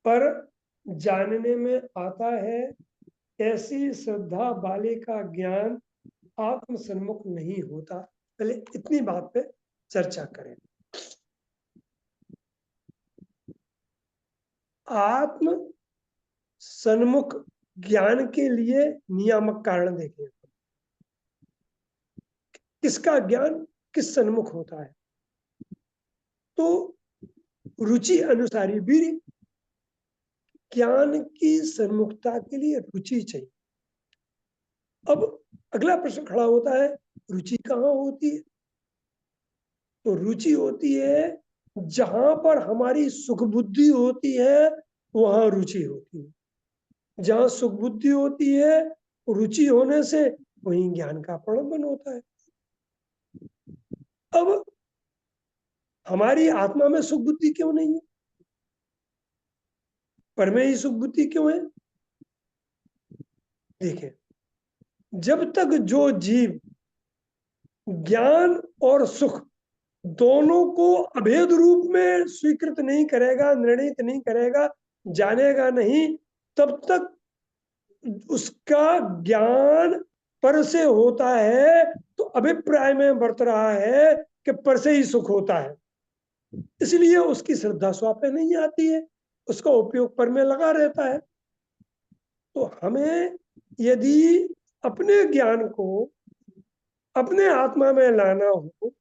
पर जानने में आता है ऐसी श्रद्धा वाले का ज्ञान आत्म सन्मुख नहीं होता। पहले इतनी बात पे चर्चा करें। आत्म सन्मुख ज्ञान के लिए नियामक कारण देखें। किसका ज्ञान किस सन्मुख होता है, तो रुचि अनुसारी भी ज्ञान की सन्मुखता के लिए रुचि चाहिए। अब अगला प्रश्न खड़ा होता है, रुचि कहाँ होती है? तो रुचि होती है जहां पर हमारी सुख बुद्धि होती है, वहां रुचि होती है। जहां सुख बुद्धि होती है, रुचि होने से वहीं ज्ञान का प्रलंबन होता है। अब हमारी आत्मा में सुख बुद्धि क्यों नहीं है, पर में ही सुख बुद्धि क्यों है? देखें, जब तक जो जीव ज्ञान और सुख दोनों को अभेद रूप में स्वीकृत नहीं करेगा, निर्णित नहीं करेगा, जानेगा नहीं, तब तक उसका ज्ञान पर से होता है तो अभिप्राय में बरत रहा है कि पर से ही सुख होता है, इसलिए उसकी श्रद्धा स्वाप में नहीं आती है, उसका उपयोग पर में लगा रहता है। तो हमें यदि अपने ज्ञान को अपने आत्मा में लाना हो,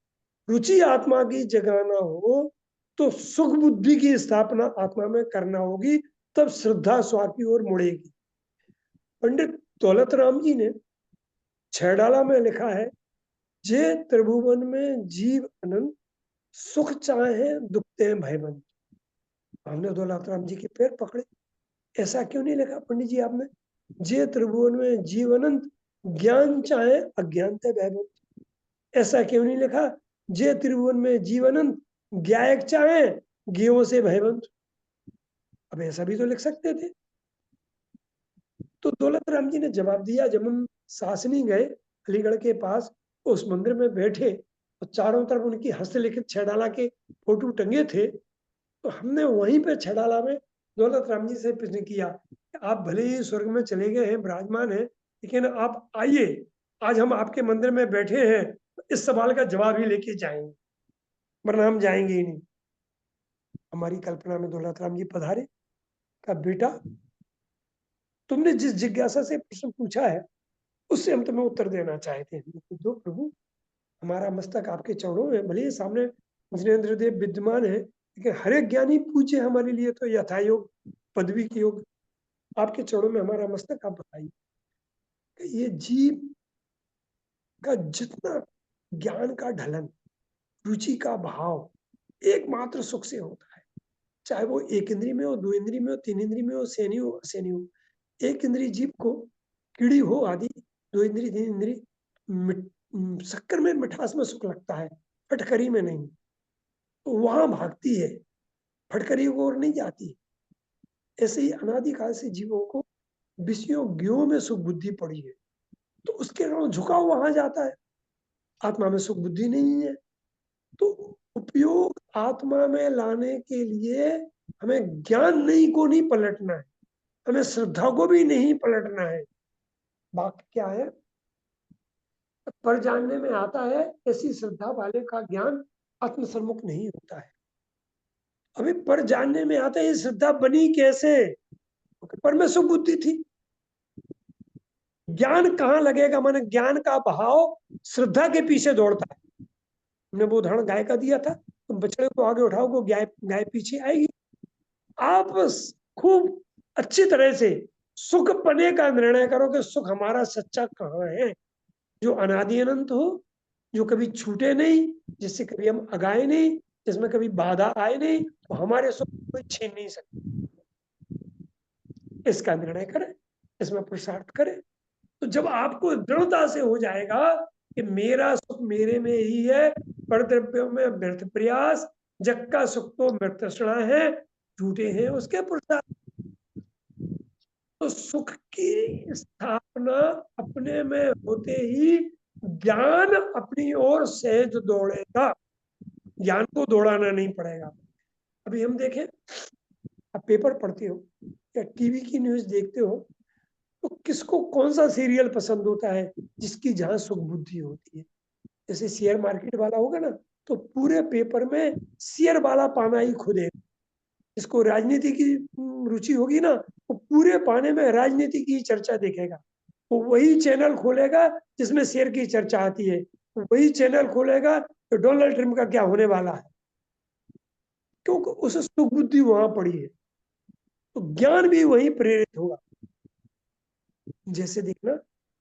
रुचि आत्मा की जगाना हो, तो सुख बुद्धि की स्थापना आत्मा में करना होगी, तब श्रद्धा स्वा की ओर मुड़ेगी। पंडित दौलत राम जी ने छैडाला में लिखा है, जे त्रिभुवन में जीव अनंत, सुख चाहे दुखते भयबंत। हमने दौलत राम जी के पैर पकड़े, ऐसा क्यों नहीं लिखा पंडित जी आपने? जे त्रिभुवन में जीव अनंत, ज्ञान चाहे अज्ञानते भयबंत। ऐसा क्यों नहीं लिखा, जे त्रिभुवन में जीव अनंत, ज्ञायक चाहे ज्ञों से भयबंत। अब ऐसा भी तो लिख सकते थे। तो दौलत राम जी ने जवाब दिया, जब हम सासनी गए अलीगढ़ के पास, उस मंदिर में बैठे और चारों तरफ उनकी हस्तलिखित छैडाला के फोटो टंगे थे, तो हमने वहीं पे छैडाला में दौलत राम जी से प्रश्न किया, आप भले ही स्वर्ग में चले गए हैं, विराजमान हैं, लेकिन आप आइए, आज हम आपके मंदिर में बैठे हैं, इस सवाल का जवाब ही लेके जाएंगे, वरना हम जाएंगे ही नहीं। हमारी कल्पना में दौलत राम जी पधारे, का बेटा तुमने जिस जिज्ञासा से प्रश्न पूछा है उससे हम तुम्हें उत्तर देना चाहते हैं। दो प्रभु, हमारा मस्तक आपके चरणों में, भले ही सामने इंद्रेंद्र देव विद्यमान है, लेकिन हर एक ज्ञानी पूछे हमारे लिए तो यथायोग पदवी की योग आपके चरणों में हमारा मस्तक आप बताइए कि ये जीव का जितना ज्ञान का ढलन, रुचि का भाव एकमात्र सुख से होता है, चाहे वो एक इंद्री में हो, दो इंद्री में हो, तीन इंद्री में हो, सेनी हो, असेनी हो। एक इंद्री जीव को कीड़ी हो आदि, दो इंद्री, तीन इंद्री, शक्कर में मिठास में सुख लगता है, फटकरी में नहीं। तो वहां भागती है, फटकरी को और नहीं जाती। ऐसे ही अनादिकाल से जीवों को विषयों ज्ञों में सुख बुद्धि पड़ी है, तो उसके कारण झुकाव वहां जाता है। आत्मा में सुख बुद्धि नहीं है, तो उपयोग आत्मा में लाने के लिए हमें ज्ञान नहीं को नहीं पलटना है, हमें श्रद्धा को भी नहीं पलटना है। वाक्य क्या है? पर जानने में आता है ऐसी श्रद्धा वाले का ज्ञान आत्मसन्मुख नहीं होता है। अभी पर जानने में आता है ये श्रद्धा बनी कैसे? पर में सुख बुद्धि थी। ज्ञान कहाँ लगेगा? माने ज्ञान का भाव श्रद्धा के पीछे दौड़ता है। हमने वो उदाहरण गाय का दिया था, तुम बछड़े को आगे उठाओगे, गाय गाय पीछे आएगी। आप खूब अच्छी तरह से सुख पने का निर्णय करो कि सुख हमारा सच्चा कहाँ है, जो अनादि अनंत हो, जो कभी छूटे नहीं, जिससे कभी हम अगाए नहीं, जिसमें कभी बाधा आए नहीं, तो हमारे सुख कोई छीन नहीं सकता। इसका निर्णय करें, इसमें पुरुषार्थ करें। तो जब आपको दृढ़ता से हो जाएगा कि मेरा सुख मेरे में ही है, परद्रव्यों में व्यर्थ प्रयास, जग का सुख तो मृत तृष्णा है, झूठे हैं उसके पुरुषार्थ। तो सुख की स्थापना अपने में होते ही ज्ञान अपनी ओर सहज दौड़ेगा, ज्ञान को दौड़ाना नहीं पड़ेगा। अभी हम देखें, आप पेपर पढ़ते हो या टीवी की न्यूज देखते हो, तो किसको कौन सा सीरियल पसंद होता है? जिसकी जहां सुख बुद्धि होती है। जैसे शेयर मार्केट वाला होगा ना, तो पूरे पेपर में शेयर वाला पाना ही खुदेगा। जिसको राजनीति की रुचि होगी ना, वो पूरे पाने में राजनीति की चर्चा देखेगा। वो वही चैनल खोलेगा जिसमें शेयर की चर्चा आती है, वही चैनल खोलेगा तो डोनाल्ड ट्रम्प का क्या होने वाला है, क्योंकि उसे सुख बुद्धि वहां पड़ी है। तो ज्ञान भी वही प्रेरित होगा। जैसे देखना,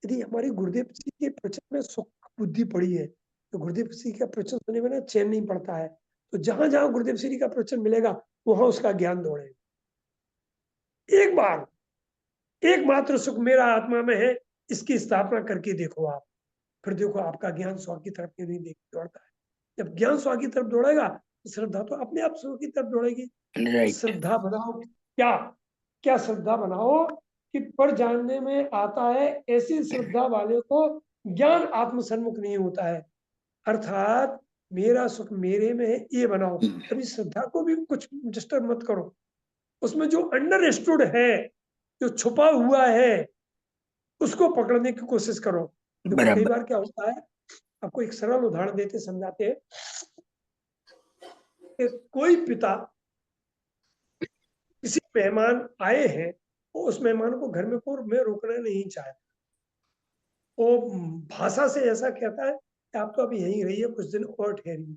यदि हमारी गुरुदेव जी के प्रवचन में सुख बुद्धि पड़ी है, तो गुरुदेव जी का प्रवचन सुनने में ना चैन नहीं पड़ता है। तो जहां जहां गुरुदेव श्री का प्रवचन मिलेगा, वहां उसका ज्ञान दौड़ेगा। एक बार एकमात्र सुख मेरा आत्मा में है, इसकी स्थापना करके देखो आप, फिर देखो आपका ज्ञान स्व की तरफ नहीं देख दौड़ता है। जब ज्ञान स्व की तरफ दौड़ेगा, तो श्रद्धा तो अपने आप स्व की तरफ दौड़ेगी। श्रद्धा बनाओ, क्या क्या श्रद्धा बनाओ कि पर जानने में आता है ऐसी श्रद्धा वाले को ज्ञान आत्मसन्मुख नहीं होता है। अर्थात मेरा सुख मेरे में है, ये बनाओ। अभी श्रद्धा को भी कुछ डिस्टर्ब मत करो, उसमें जो अंडरस्टूड है, जो छुपा हुआ है, उसको पकड़ने की कोशिश करो। देखो कई बार क्या होता है, आपको एक सरल उदाहरण देते समझाते हैं कि कोई पिता किसी मेहमान आए हैं, वो उस मेहमान को घर में रोकना नहीं चाहता। वो भाषा से ऐसा कहता है कि आप तो अभी यहीं रहिए, कुछ दिन और ठहरिए।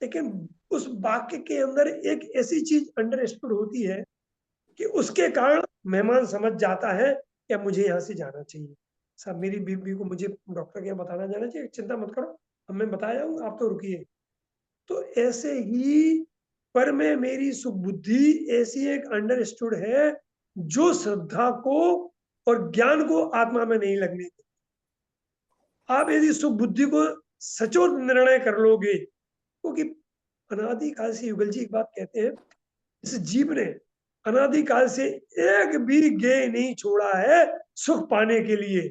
लेकिन उस वाक्य के अंदर एक ऐसी चीज अंडरस्टूड होती है कि उसके कारण मेहमान समझ जाता है कि मुझे यहाँ से जाना चाहिए। साहब मेरी बीवी को मुझे डॉक्टर के यहाँ बताना जाना चाहिए, चिंता मत करो, अब मैं बता जाऊंगा, आप तो रुकिए। तो ऐसे ही पर में मेरी सुख बुद्धि ऐसी एक अंडरस्टूड है जो श्रद्धा को और ज्ञान को आत्मा में नहीं लगने देती। आप यदि सुख बुद्धि को सचोट निर्णय कर लोगे, क्योंकि अनादिकाल से युगल जी एक बात कहते हैं, इस जीव ने अनादिकाल से एक भी गेय नहीं छोड़ा है सुख पाने के लिए,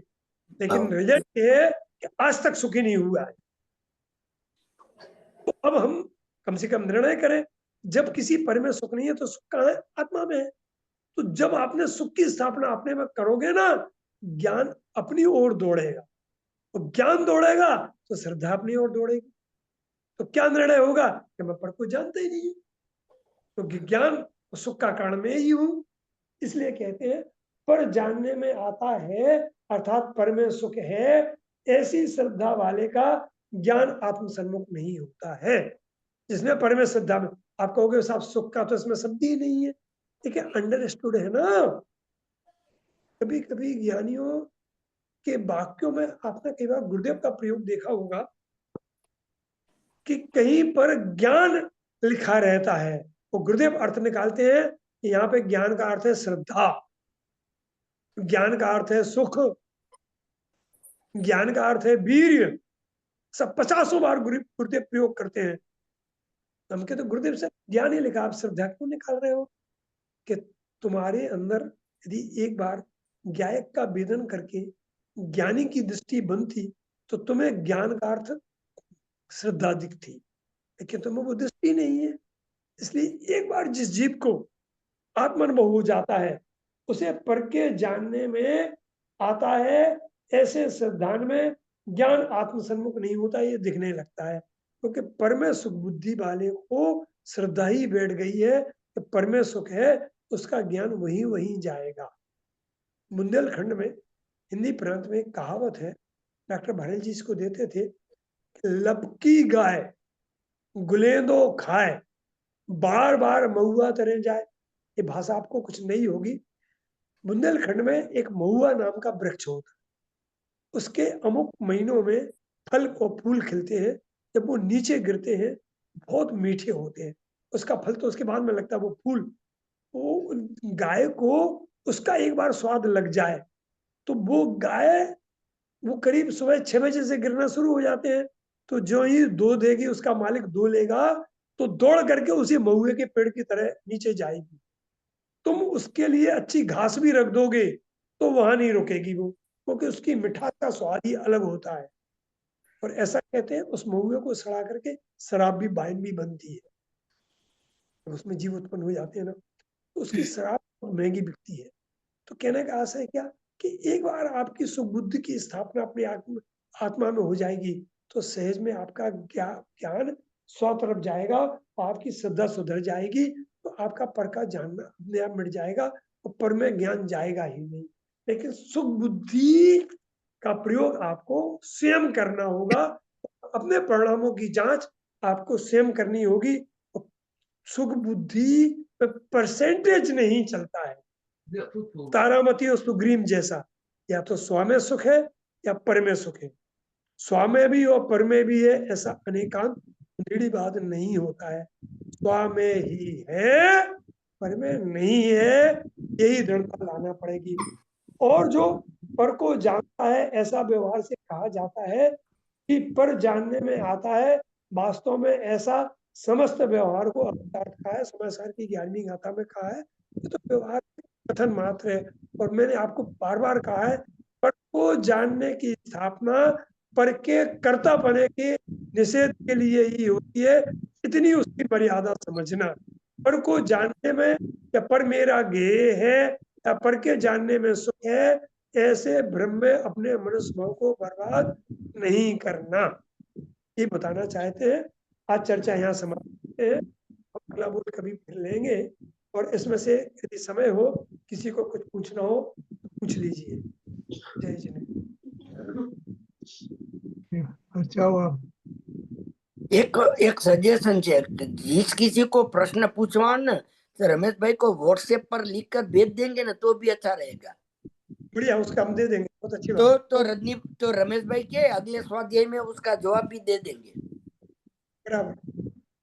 लेकिन रिजल्ट ये है कि आज तक सुखी नहीं हुआ है। तो अब हम कम से कम निर्णय करें, जब किसी पर में सुख नहीं है तो सुख कहाँ है? आत्मा में है। तो जब आपने सुख की स्थापना अपने में करोगे ना, ज्ञान अपनी ओर दौड़ेगा, और ज्ञान दौड़ेगा तो श्रद्धा अपनी ओर दौड़ेगी। तो क्या निर्णय होगा कि मैं पर को जानता ही नहीं हूं, तो ज्ञान सुख का कारण मैं ही हूं। इसलिए कहते हैं पर जानने में आता है, अर्थात पर में सुख है, ऐसी श्रद्धा वाले का ज्ञान आत्मसन्मुख नहीं होता है। जिसने पर में श्रद्धा में, आप कहोगे साहब सुख का तो इसमें शब्द ही नहीं है, देखिए अंडरस्टूड है ना। कभी कभी ज्ञानियों के वाक्यों में आपने कई बार गुरुदेव का प्रयोग देखा होगा कि कहीं पर ज्ञान लिखा रहता है, वो गुरुदेव अर्थ निकालते हैं। यहाँ पे ज्ञान का अर्थ है श्रद्धा, ज्ञान का अर्थ है सुख, ज्ञान का अर्थ है वीर्य। सब 50 बार गुरुदेव प्रयोग करते हैं। हम कहते गुरुदेव से ज्ञान ही लिखा, आप श्रद्धा क्यों निकाल रहे हो? कि तुम्हारे अंदर यदि एक बार ज्ञायक का वेदन करके ज्ञानी की दृष्टि बनती तो तुम्हें ज्ञान का अर्थ श्रद्धा दिखती, लेकिन तुम्हें वो दृष्टि नहीं है। इसलिए एक बार जिस जीव को आत्मानुभव हो जाता है उसे पर के जानने में आता है, ऐसे श्रद्धान में ज्ञान आत्मसन्मुख नहीं होता, ये दिखने लगता है। क्योंकि पर में सुख बुद्धि वाले को श्रद्धा ही बैठ गई है कि पर में सुख है, उसका ज्ञान वहीं वहीं जाएगा। बुंदेलखंड में हिंदी प्रांत में एक कहावत है, डॉक्टर भरेल जी इसको देते थे, लपकी गाय गुलेंदो खाए, बार बार महुआ तरे जाए। ये भाषा आपको कुछ नहीं होगी। बुंदेलखंड में एक महुआ नाम का वृक्ष होता है, उसके अमुक महीनों में फल और फूल खिलते हैं। जब वो नीचे गिरते हैं बहुत मीठे होते हैं, उसका फल तो उसके बाद में लगता है, वो फूल, वो गाय को उसका एक बार स्वाद लग जाए तो वो गाय, वो करीब सुबह 6 बजे से गिरना शुरू हो जाते हैं। तो जो ही दो देगी, उसका मालिक दो लेगा तो दौड़ करके उसी महुए के पेड़ की तरह नीचे जाएगी। तुम उसके लिए अच्छी घास भी रख दोगे तो वहां नहीं रुकेगी वो, क्योंकि उसकी मिठास का स्वाद ही अलग होता है। और ऐसा कहते हैं उस महुए को सड़ा करके शराब भी, वाइन भी बनती है। उसमें जीव उत्पन्न हो जाते हैं ना, तो उसकी शराब बहुत महंगी बिकती है। तो कहने का आशय है क्या कि एक बार आपकी सुबुद्धि की स्थापना अपनी आत्मा में हो जाएगी तो सहज में आपका ज्ञान स्व तरफ जाएगा, आपकी श्रद्धा सुधर जाएगी, तो आपका पर का जानना अपने आप मिट जाएगा और पर में ज्ञान जाएगा ही नहीं। लेकिन सुख बुद्धि का प्रयोग आपको स्वयं करना होगा, अपने परिणामों की जांच आपको स्वयं करनी होगी। सुख बुद्धि परसेंटेज नहीं चलता है, तारामती और सुग्रीम जैसा, या तो स्व में सुख है या पर में सुख है। स्व में भी और पर में भी है, ऐसा अनेकांत बात नहीं होता है। स्व में ही है, पर में नहीं है, यही दृढ़ता लाना पड़ेगी। और जो पर को जानता है, ऐसा व्यवहार से कहा जाता है कि पर जानने में आता है, वास्तव में ऐसा समस्त व्यवहार को कहा है। समय सार की 11वीं गाथा में कहा है, ये तो व्यवहार कथन मात्र है। और मैंने आपको बार बार कहा है, पर को जानने की स्थापना पर के कर्ता पने के निषेध के लिए ही होती है, इतनी उसकी मर्यादा समझना। पर को जानने में या पर मेरा गेय है या पर के जानने में सुख है, ऐसे भ्रम में अपने मनुष्य भाव को बर्बाद नहीं करना, ये बताना चाहते हैं। आज चर्चा यहाँ समाप्त करते हैं, अगला बोल कभी फिर लेंगे। और इसमें से यदि समय हो, किसी को कुछ पूछना हो तो पूछ लीजिए। जय जिनेन्द्र। अच्छा हुआ। एक सजेशन है, जिस किसी को प्रश्न पूछवा ना तो रमेश भाई को व्हाट्सएप पर लिख कर भेज देंगे ना तो भी अच्छा रहेगा। बढ़िया, उसका हम दे देंगे, बहुत अच्छी बात। तो रमेश भाई के अगले स्वाध्याय में उसका जवाब भी दे देंगे। बराबर,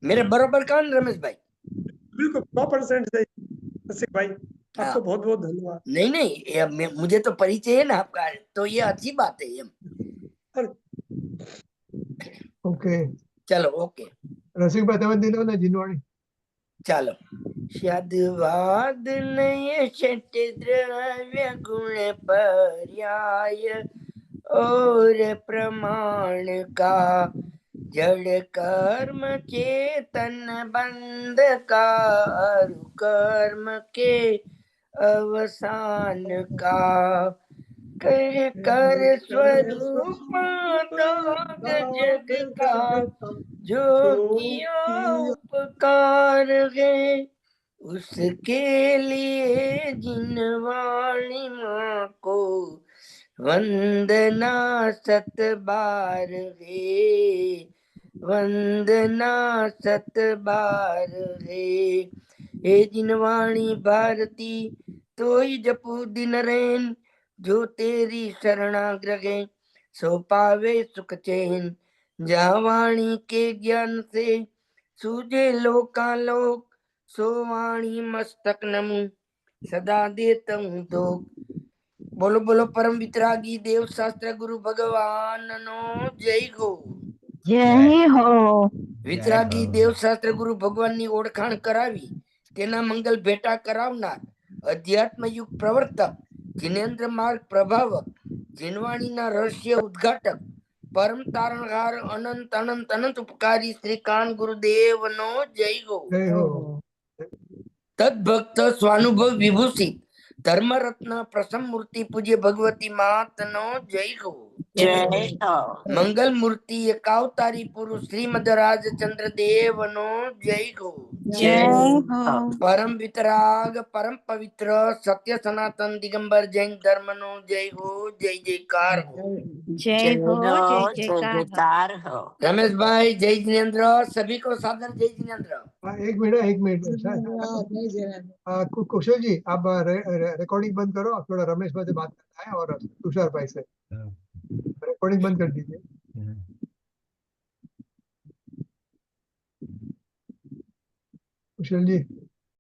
मेरे बराबर कहा ना रमेश भाई? बिल्कुल 100% सही रसिक भाई, हाँ। आपको बहुत बहुत धन्यवाद। नहीं, मुझे तो परिचय है ना आपका, तो ये अच्छी बात है ये। ओके, चलो ओके, रसिक भाई તમે દીધો ને જીનવાણી. चलो। शादवाद नय शट द्रव्य गुण पर्याय और प्रमाण का जड़ कर्म चेतन बंध का और कर्म के अवसान का कर स्वरूप जग का जो किया उपकार है उसके लिए जिनवाणी माँ को वंदना 7 बार है, वंदना 7 बार है। हे जिनवाणी भारती तोई जपू दिन रैन, जो तेरी शरणाग्रहे सो पावे सुख चैन। जहाँ वाणी के ज्ञान से सूझे लोकालोक, सो वाणी मस्तक नमु सदा देता हूँ तो। बोलो बोलो परम वितरागी देव शास्त्र गुरु भगवान नो जय हो। જય હો વિતરાગી દેવ શાસ્ત્ર ગુરુ ભગવાનની ઓળખાણ કરાવી તેના મંગલ ભેટા કરાવનાર અધ્યાત્મ યુગ પ્રવર્તક જિનેન્દ્ર માર્ગ પ્રભાવક જીનવાણીના રહસ્ય ઉદ્ઘાટક પરમ તારણહાર અનંત અનંત અનંત ઉપકારી શ્રી કાન ગુરુદેવ નો જય હો। જય હો તદભક્ત સ્વાનુભવ વિભૂષિત ધર્મરત્ન પ્રસમ મૂર્તિ પૂજ્ય ભગવતી માત નો જય હો। જય હો મંગલ મૂર્તિ એકાવતારી પુરુષ શ્રીમદ રાજચંદ્ર દેવ નો જય હો। જય હો પરમ વિતરાગ પરમ પવિત્ર સત્ય સનાતન દિગંબર જૈન धर्म नो जय हो जय जयकार हो। જય હો જય જયકાર હો। रमेश भाई जय जिनेन्द्र सभी को सादर जय जिनेन्द्र। हाँ, एक मिनट कुशल जी आप रिकॉर्डिंग बंद करो, आप थोड़ा रमेश भाई से बात करना है और तुषार भाई से रिकॉर्डिंग बंद कर दीजिए। कुशल जी